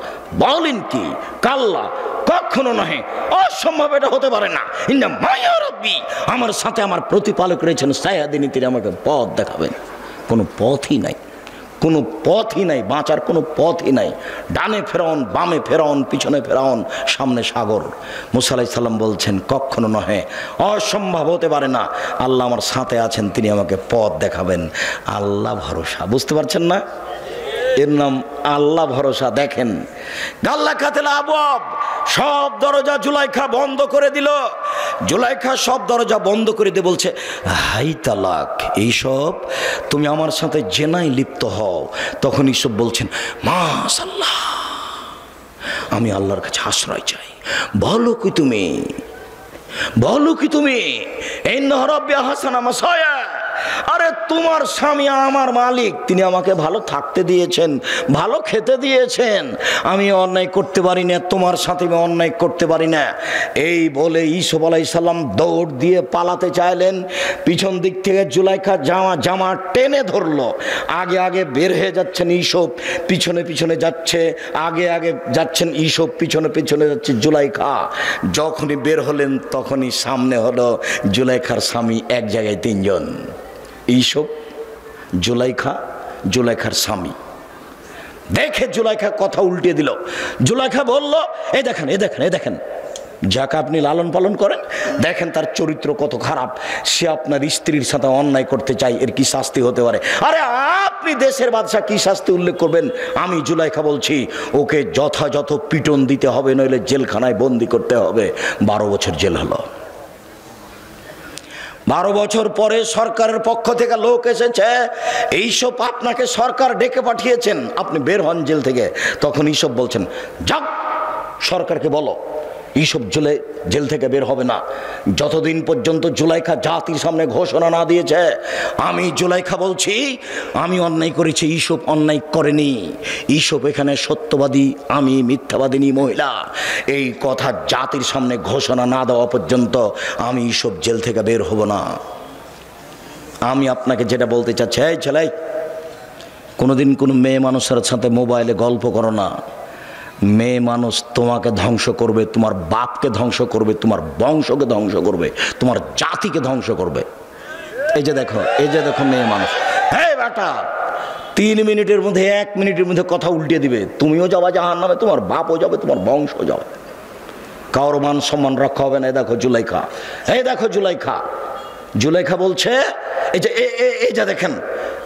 বলেন কি? কাল্লা, কখনো নহে, অসম্ভব, এটা হতে পারে না। ইন্না মায়া রাব্বি, আমার সাথে আমার প্রতিপালক রয়েছেন, সায়াদিনী, তিনি আমাকে পথ দেখাবেন। কোনো পথই নাই, কোনো পথই নাই, বাঁচার কোনো পথই নাই। ডানে ফেরাউন, বামে ফেরাউন, পিছনে ফেরাউন, সামনে সাগর। মূসা আলাইহিস সালাম বলছেন, কখনো নহে, অসম্ভব, হতে পারে না। আল্লাহ আমার সাথে আছেন, তিনি আমাকে পথ দেখাবেন। আল্লাহ ভরসা, বুঝতে পারছেন না? এর নাম আল্লাহ ভরসা। দেখেন গাল্লা খাতেল আবওয়াব, সব দরজা জুলাইখা বন্ধ করে দিল। জুলাইখা সব দরজা বন্ধ করে দিয়ে বলছে, হাই তালাক, এইসব তুমি আমার সাথে জেনায় লিপ্ত হও। তখন ইসব বলছেন, মাশাআল্লাহ, আমি আল্লাহর কাছে আশ্রয় চাই। বলো কি তুমি, বলো কি তুমি, ইন্নাহু রাব্বি আহসানা মাসায়া, আরে তোমার স্বামী আমার মালিক, তিনি আমাকে ভালো থাকতে দিয়েছেন, ভালো খেতে দিয়েছেন, আমি অন্যায় করতে পারি না, তোমার সাথে আমি অন্যায় করতে পারি না। এই বলে ইউসুফ আলাইহিস সালাম দৌড় দিয়ে পালাতে চাইলেন। পিছন দিক থেকে জুলাইখা জামা টেনে ধরলো। আগে আগে বের হয়ে যাচ্ছেন ইউসুফ, পিছনে পিছনে যাচ্ছে, আগে আগে যাচ্ছেন ইউসুফ, পিছনে পিছনে যাচ্ছে জুলাইখা। যখনই বের হলেন তখনই সামনে হলো জুলাইখার স্বামী, এক জায়গায় তিনজন, ইউসুফ, জুলাইখা, জুলাইখার স্বামী। দেখে জুলাইখা কথা উল্টে দিল। জুলাইখা বলল, এই দেখেন, এই দেখেন, এই দেখেন, যাকে আপনি লালন পালন করেন, দেখেন তার চরিত্র কত খারাপ, সে আপনার স্ত্রীর সাথে অন্যায় করতে চাই, এর কি শাস্তি হতে পারে? আরে আপনি দেশের বাদশাহ, কি শাস্তি উল্লেখ করবেন? আমি জুলাইখা বলছি, ওকে যথাযথ পিটন দিতে হবে, নইলে জেলখানায় বন্দি করতে হবে। 12 বছর জেল হলো। 12 বছর পরে সরকারের পক্ষ থেকে লোক এসেছে, এইসব আপনাকে সরকার ডেকে পাঠিয়েছেন, আপনি বের হন জেল থেকে। তখন এইসব বলছেন, যাও সরকারকে বলো এইসব জেল থেকে বের হবে না, যতদিন পর্যন্ত জুলাইখা জাতির সামনে ঘোষণা না দিয়েছে। আমি জুলাইখা বলছি, আমি অন্যায় করেছি, এইসব অন্যায় করেনি। এইসব এখানে সত্যবাদী, আমি মিথ্যাবাদিনী মহিলা। এই কথা জাতির সামনে ঘোষণা না দেওয়া পর্যন্ত আমি এইসব জেল থেকে বের হব না। আমি আপনাকে যেটা বলতে চাচ্ছি, এই ছেলে, কোনোদিন কোনো মেয়ে মানুষের সাথে মোবাইলে গল্প করো না। মেয়ে মানুষ তোমাকে ধ্বংস করবে, তোমার বাপকে ধ্বংস করবে, তোমার বংশকে ধ্বংস করবে, তোমার জাতিকে ধ্বংস করবে। এই যে দেখো মেয়ে মানুষ। হ্যাঁ বেটা, 3 মিনিটের মধ্যে 1 মিনিটের মধ্যে কথা উল্টে দিবে। তুমিও যাবা জাহান্নামে, তোমার বাপও যাবে, তোমার বংশ যাবে, কারো মান সম্মান রক্ষা হবে না। দেখো জুলাইখা, জুলাইখা বলছে এই যে দেখেন,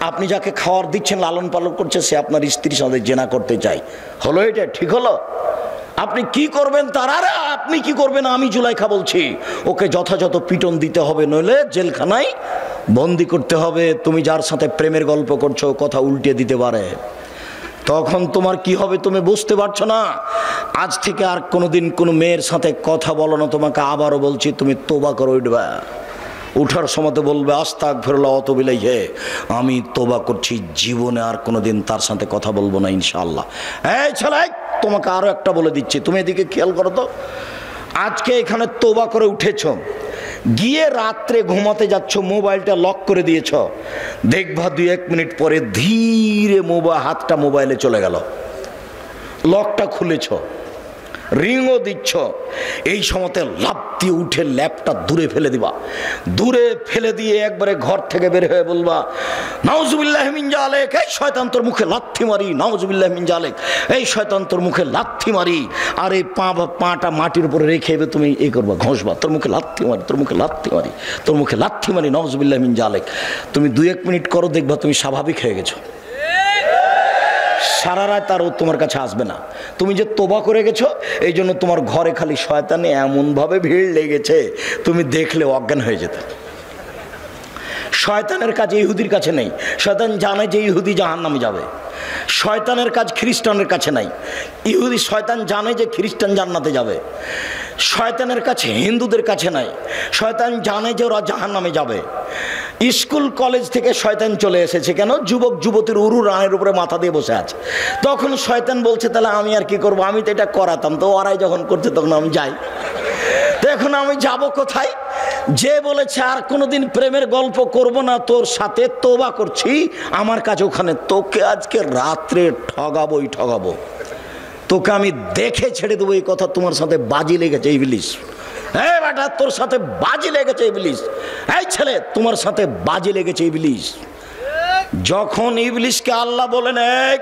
আপনি যাকে খাওয়ার দিচ্ছেন, লালন পালন করছে, সে আপনার স্ত্রীর সাথে জেনা করতে চাই। হলো এটা? ঠিক হলো? আপনি কি করবেন তার? আর আপনি কি করবেন? আমি জুলাইখা বলছি, ওকে যথাযথ পিটন দিতে হবে, নইলে জেলখানায় বন্দি করতে হবে। তুমি যার সাথে প্রেমের গল্প করছো, কথা উল্টে দিতে পারে, তখন তোমার কি হবে তুমি বুঝতে পারছো না। আজ থেকে আর কোনোদিন কোনো মেয়ের সাথে কথা বলো না। তোমাকে আবারও বলছি, তুমি তোবা করে উঠবা। উঠার সময় তো বলবে আস্তাগফিরুল্লাহ ওয়া আতুবু ইলাইহি, আমি তোবা করছি, জীবনে আর কোনোদিন তার সাথে কথা বলবো না ইনশাআল্লাহ। এই ছেলে, তোমাকে আরো একটা বলে দিচ্ছি, তুমি এদিকে খেয়াল করো তো। আজকে এখানে তোবা করে উঠেছো, গিয়ে রাত্রে ঘুমাতে যাচ্ছ, মোবাইলটা লক করে দিয়েছ, দেখবা 2-1 মিনিট পরে ধীরে হাতটা মোবাইলে চলে গেল, লকটা খুলেছ, রিংও দিচ্ছ। এই সময়তে লাফ দিয়ে উঠে ল্যাপটা দূরে ফেলে দিবা। দূরে ফেলে দিয়ে একবারে ঘর থেকে বের হয়ে বলবা নাউজুবিল্লাহি মিন জালিক, এই শয়তান তোর মুখে লাথি মারি, নাউজুবিল্লাহি মিন জালিক, এই শয়তান তোর মুখে লাথি মারি। আর এই পাটা মাটির উপরে রেখে তুমি এই করবা, ঘষবা, তোর মুখে লাথি মারি, তোর মুখে লাথি মারি, তোর মুখে লাথি মারি, নাউজুবিল্লাহি মিন জালিক। তুমি 2-1 মিনিট করো, দেখবা তুমি স্বাভাবিক হয়ে গেছো। সারা রাত আর তোমার কাছে আসবে না। তুমি যে তোবা করে গেছো, এই জন্য তোমার ঘরে খালি শয়তানে এমনভাবে ভিড় লেগেছে, তুমি দেখলে অজ্ঞান হয়ে যেত। শয়তানের কাজ ইহুদির কাছে নেই। শয়তান জানে যে ইহুদি জাহান্নামে যাবে। শয়তানের কাজ খ্রিস্টানের কাছে নাই। শয়তান জানে যে খ্রিস্টান জান্নাতে যাবে। শয়তানের কাছে হিন্দুদের কাছে নাই। শয়তান জানে যে ওরা জাহান্নামে যাবে। স্কুল কলেজ থেকে শয়তান চলে এসেছে কেন? যুবক যুবতীর উরু রানের উপরে মাথা দিয়ে বসে আছে। তখন শয়তান বলছে তাহলে আমি আর কি করবো, আমি তো এটা করাতাম, তো ওরাই যখন করছে তখন আমি যাই, তো এখন আমি যাব কোথায়? যে বলেছে আর কোনোদিন প্রেমের গল্প করব না তোর সাথে, তোবা করছি, আমার কাছে ওখানে, তোকে আজকে রাত্রে ঠগাবো, তোকে আমি দেখে ছেড়ে দেবো। এই কথা তোমার সাথে বাজি লেগেছে ইবলিস। এই বেটা, তোর সাথে বাজি লেগেছে ইবলিস। এই ছেলে, তোমার সাথে বাজি লেগেছে ইবলিস। যখন ইবলিসকে আল্লাহ বলেন এই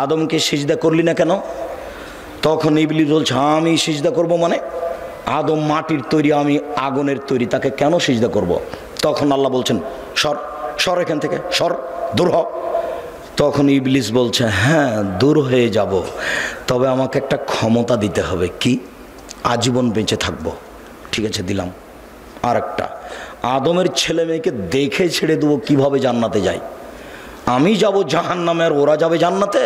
আদমকে সিজদা করলি না কেন, তখন ইবলিস বলছে আমি সিজদা করব মানে? আদম মাটির তৈরি, আমি আগুনের তৈরি, তাকে কেন সিজদা করব? তখন আল্লাহ বলছেন সর এখান থেকে, সর, দূর হ। তখন ইবলিস বলছে হ্যাঁ দূর হয়ে যাব, তবে আমাকে একটা ক্ষমতা দিতে হবে। কি? আজীবন বেঁচে থাকবো। ঠিক আছে, দিলাম। আর একটা, আদমের ছেলে মেয়েকে দেখে ছেড়ে দেবো কিভাবে জান্নাতে যায়। আমি যাব জাহান্নামে আর ওরা যাবে জান্নাতে,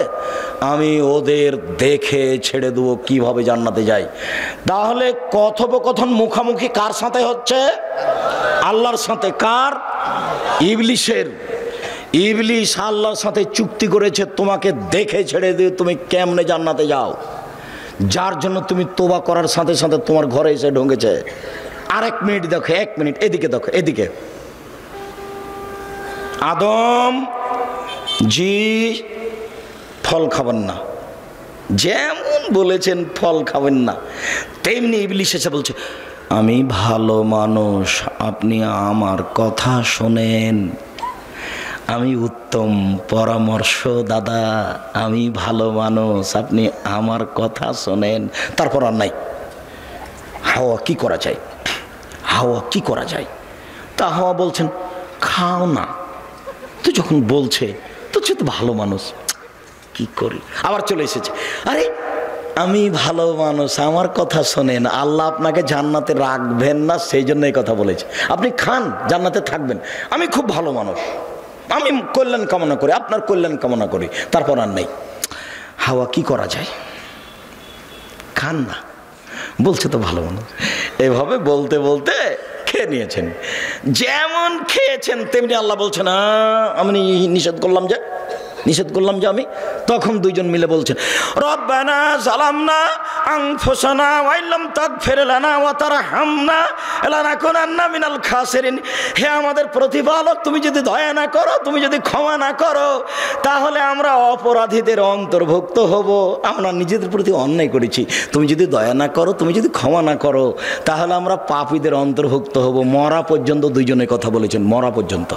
আমি ওদের দেখে ছেড়ে দেবো কিভাবে জান্নাতে যায়। তাহলে কথোপকথন মুখামুখি কার সাথে হচ্ছে? আল্লাহর সাথে। কার? ইবলিসের। ইবলিস আল্লাহর সাথে চুক্তি করেছে তোমাকে দেখে ছেড়ে দিয়ে তুমি কেমনে জান্নাতে যাও, যার জন্য তুমি তোবা করার সাথে সাথে তোমার ঘরে এসে ঢুকেছে। আর 1 মিনিট দেখো, 1 মিনিট এদিকে দেখো, এদিকে। আদম জি ফল খাবেন না, যেমন বলেছেন ফল খাবেন না, তেমনি ইবলিস এসে বলছে আমি ভালো মানুষ, আপনি আমার কথা শোনেন, আমি উত্তম পরামর্শদাতা, আমি ভালো মানুষ, আপনি আমার কথা শোনেন। তারপর আর নাই। হাওয়া কি করা যায়? হাওয়া কি করা যায়? তা হাওয়া বলছেন খাও না। তো যখন বলছে তো সে তো ভালো মানুষ, কি করি? আবার চলে এসেছে, আরে আমি ভালো মানুষ, আমার কথা শোনেন, আল্লাহ আপনাকে জান্নাতে রাখবেন না সেই জন্য এই কথা বলেছে, আপনি খান, জান্নাতে থাকবেন, আমি খুব ভালো মানুষ, আমি কল্যাণ কামনা করি, আপনার কল্যাণ কামনা করি। তারপর আর নেই। হাওয়া কি করা যায়? খান না, বলছে তো ভালো মানুষ। এভাবে বলতে বলতে খেয়ে নিয়েছেন। যেমন খেয়েছেন তেমনি আল্লাহ বলছেন আমি নিষেধ করলাম যে নিষেধ করলাম যে আমি। তখন দুইজন মিলে বলছেন, রব্বানা জালামনা আনফুসানা ওয়া ইল্লাম তাগফির লানা ওয়া তারহামনা লানাকুনান্না মিনাল খাসিরিন। হে আমাদের প্রতিপালক, তুমি যদি দয়া না করো, তুমি যদি ক্ষমা না করো, তাহলে আমরা অপরাধীদের অন্তর্ভুক্ত হব। আমরা নিজেদের প্রতি অন্যায় করেছি, তুমি যদি দয়া না করো, তুমি যদি ক্ষমা না করো, তাহলে আমরা পাপীদের অন্তর্ভুক্ত হব। মরা পর্যন্ত দুইজনে কথা বলেছেন, মরা পর্যন্ত।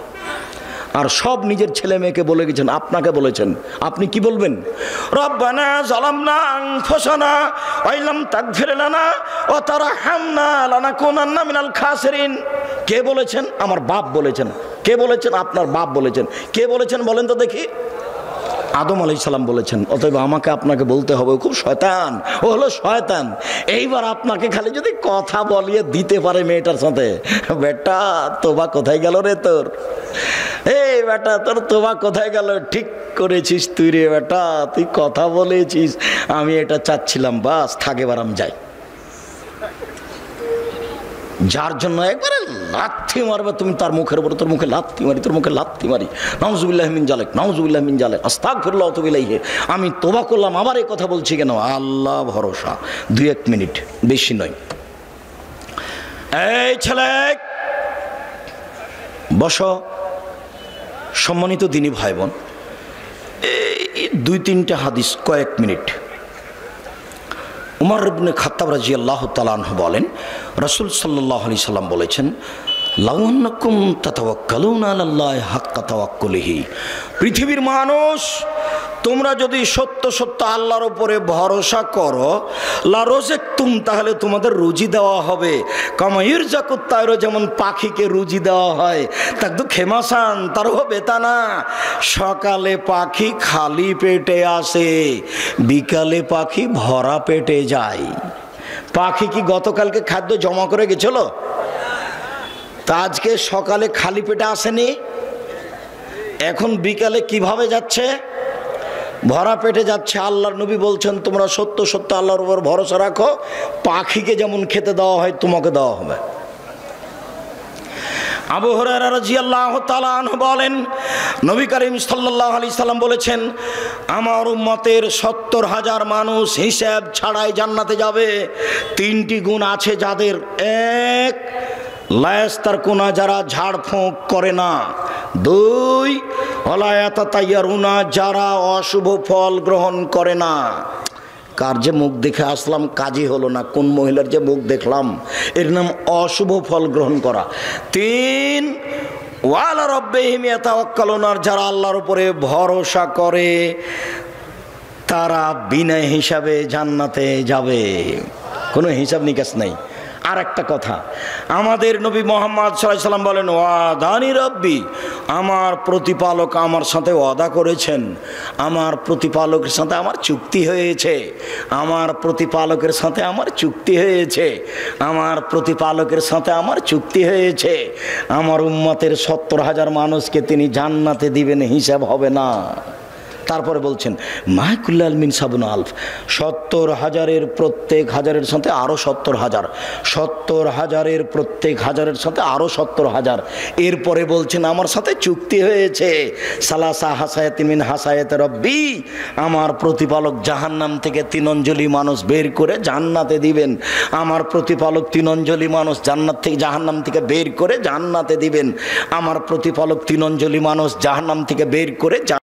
আর সব নিজের ছেলে মেয়েকে বলে গেছেন, আপনাকে বলেছেন। আপনি কি বলবেন? রব্বানা জালামনা আনফুসানা ওয়া ইল্লাম তাগফির লানা ওয়া তারহামনা লানাকুনান্না মিনাল খাসিরিন। কে বলেছেন? আমার বাপ বলেছেন। কে বলেছেন? আপনার বাপ বলেছেন। কে বলেছেন বলেন তো দেখি? আদম আলাইহিস সালাম বলেছেন। অতএব আমাকে আপনাকে বলতে হবে, খুব শয়তান, ও হলো শয়তান। এইবার আপনাকে খালি যদি কথা বলিয়ে দিতে পারে মেয়েটার সাথে, বেটা তোবা কোথায় গেল রে তোর, এই বেটা তোর তোবা কোথায় গেল, ঠিক করেছিস তুই রে বেটা, তুই কথা বলেছিস, আমি এটা চাচ্ছিলাম, বাস থাকে এবার আমি যাই। যার জন্য একবারে লাথি মারবে তুমি তার মুখের উপর, তোর মুখে লাথি মারি, তোর মুখে লাথি মারি, নাউজুবিল্লাহ মিন জালিক, নাউজুবিল্লাহ মিন জালিক, আস্তাগফিরুল্লাহ ওয়া আতুবু ইলাইহি। আমি তোবা করলাম, আবার এই কথা বলছি কেন? আল্লাহ ভরসা। 2-1 মিনিট, বেশি নয়। এই ছেলে বসো। সম্মানিত দিনী ভাই বোন, এই 2-3টা হাদিস, কয়েক মিনিট। উমর ইবনে খাত্তাব রাদিয়াল্লাহু তাআলা আনহু বলেন, রাসূল সাল্লাল্লাহু আলাইহি সাল্লাম বলেছেন, লাউ আন্নাকুম তাতাওয়াক্কালুনা আলাল্লাহি হাক্কা তাওয়াক্কুলিহি। পৃথিবীর মানুষ, তোমরা যদি সত্য সত্য আল্লাহর উপরে ভরসা করো, লা রাযাকতুম, তাহলে তোমাদের রুজি দেওয়া হবে। কামা ইরযাকুত তায়র, যেমন পাখিকে রুজি দেওয়া হয়। তাকদু খেমাসান, তার হবে তা না। সকালে পাখি খালি পেটে আসে, বিকালে পাখি ভরা পেটে যায়। পাখি কি গতকালকে খাদ্য জমা করে গেছিল? তা আজকে সকালে খালি পেটে আসেনি, এখন বিকালে কিভাবে যাচ্ছে? ভরা পেটে যাচ্ছে। আল্লাহর নবী বলছেন, তোমরা সত্য সত্য আল্লাহর উপর ভরসা রাখো, পাখিকে যেমন খেতে দেওয়া হয় তোমাকে দেওয়া হবে। আবু হুরায়রা রাদিয়াল্লাহু তাআলা আনহু বলেন, নবী করিম সাল্লাল্লাহু আলাইহি সাল্লাম বলেছেন, আমার উম্মতের 70,000 মানুষ হিসাব ছাড়াই জান্নাতে যাবে। 3টি গুণ আছে যাদের। 1, লায়াস্তার কোনা, যারা ঝাড়ফুঁক করে না। 2, ওয়ালায়াতাতাইয়ারুনা, যারা অশুভ ফল গ্রহণ করে না। কার যে মুখ দেখে আসলাম কাজই হলো না, কোন মহিলার যে মুখ দেখলাম, এর নাম অশুভ ফল গ্রহণ করা। 3, ওয়ালা রাব্বিহিম ইয়াতাওয়াক্কালুন, যারা আল্লাহর উপরে ভরসা করে তারা বিনা হিসাবে জান্নাতে যাবে, কোনো হিসাব নিকাশ নেই। আর একটা কথা, আমাদের নবী মুহাম্মদ সাল্লাল্লাহু আলাইহি সাল্লাম বলেন, ওয়াদানি রাব্বি, আমার প্রতিপালক আমার সাথে ওয়াদা করেছেন, আমার প্রতিপালকের সাথে আমার চুক্তি হয়েছে, আমার প্রতিপালকের সাথে আমার চুক্তি হয়েছে, আমার প্রতিপালকের সাথে আমার চুক্তি হয়েছে, আমার উম্মতের 70,000 মানুষকে তিনি জান্নাতে দিবেন, হিসাব হবে না। তারপরে বলছেন, মাহকুল্লাল মিন সাবুন আলফ, 70,000-এর প্রত্যেক হাজারের সাথে আরও 70,000, 70,000-এর প্রত্যেক হাজারের সাথে আরও 70,000। এরপরে বলছেন, আমার সাথে চুক্তি হয়েছে, সালাসা হাসায়াতিন মিন হাসায়াতি রব্বি, আমার প্রতিপালক জাহান্নাম থেকে 3 অঞ্জলি মানুষ বের করে জান্নাতে দিবেন। আমার প্রতিপালক 3 অঞ্জলি মানুষ জান্নাত থেকে জাহান্নাম থেকে বের করে জান্নাতে দিবেন। আমার প্রতিপালক 3 অঞ্জলি মানুষ জাহান্নাম থেকে বের করে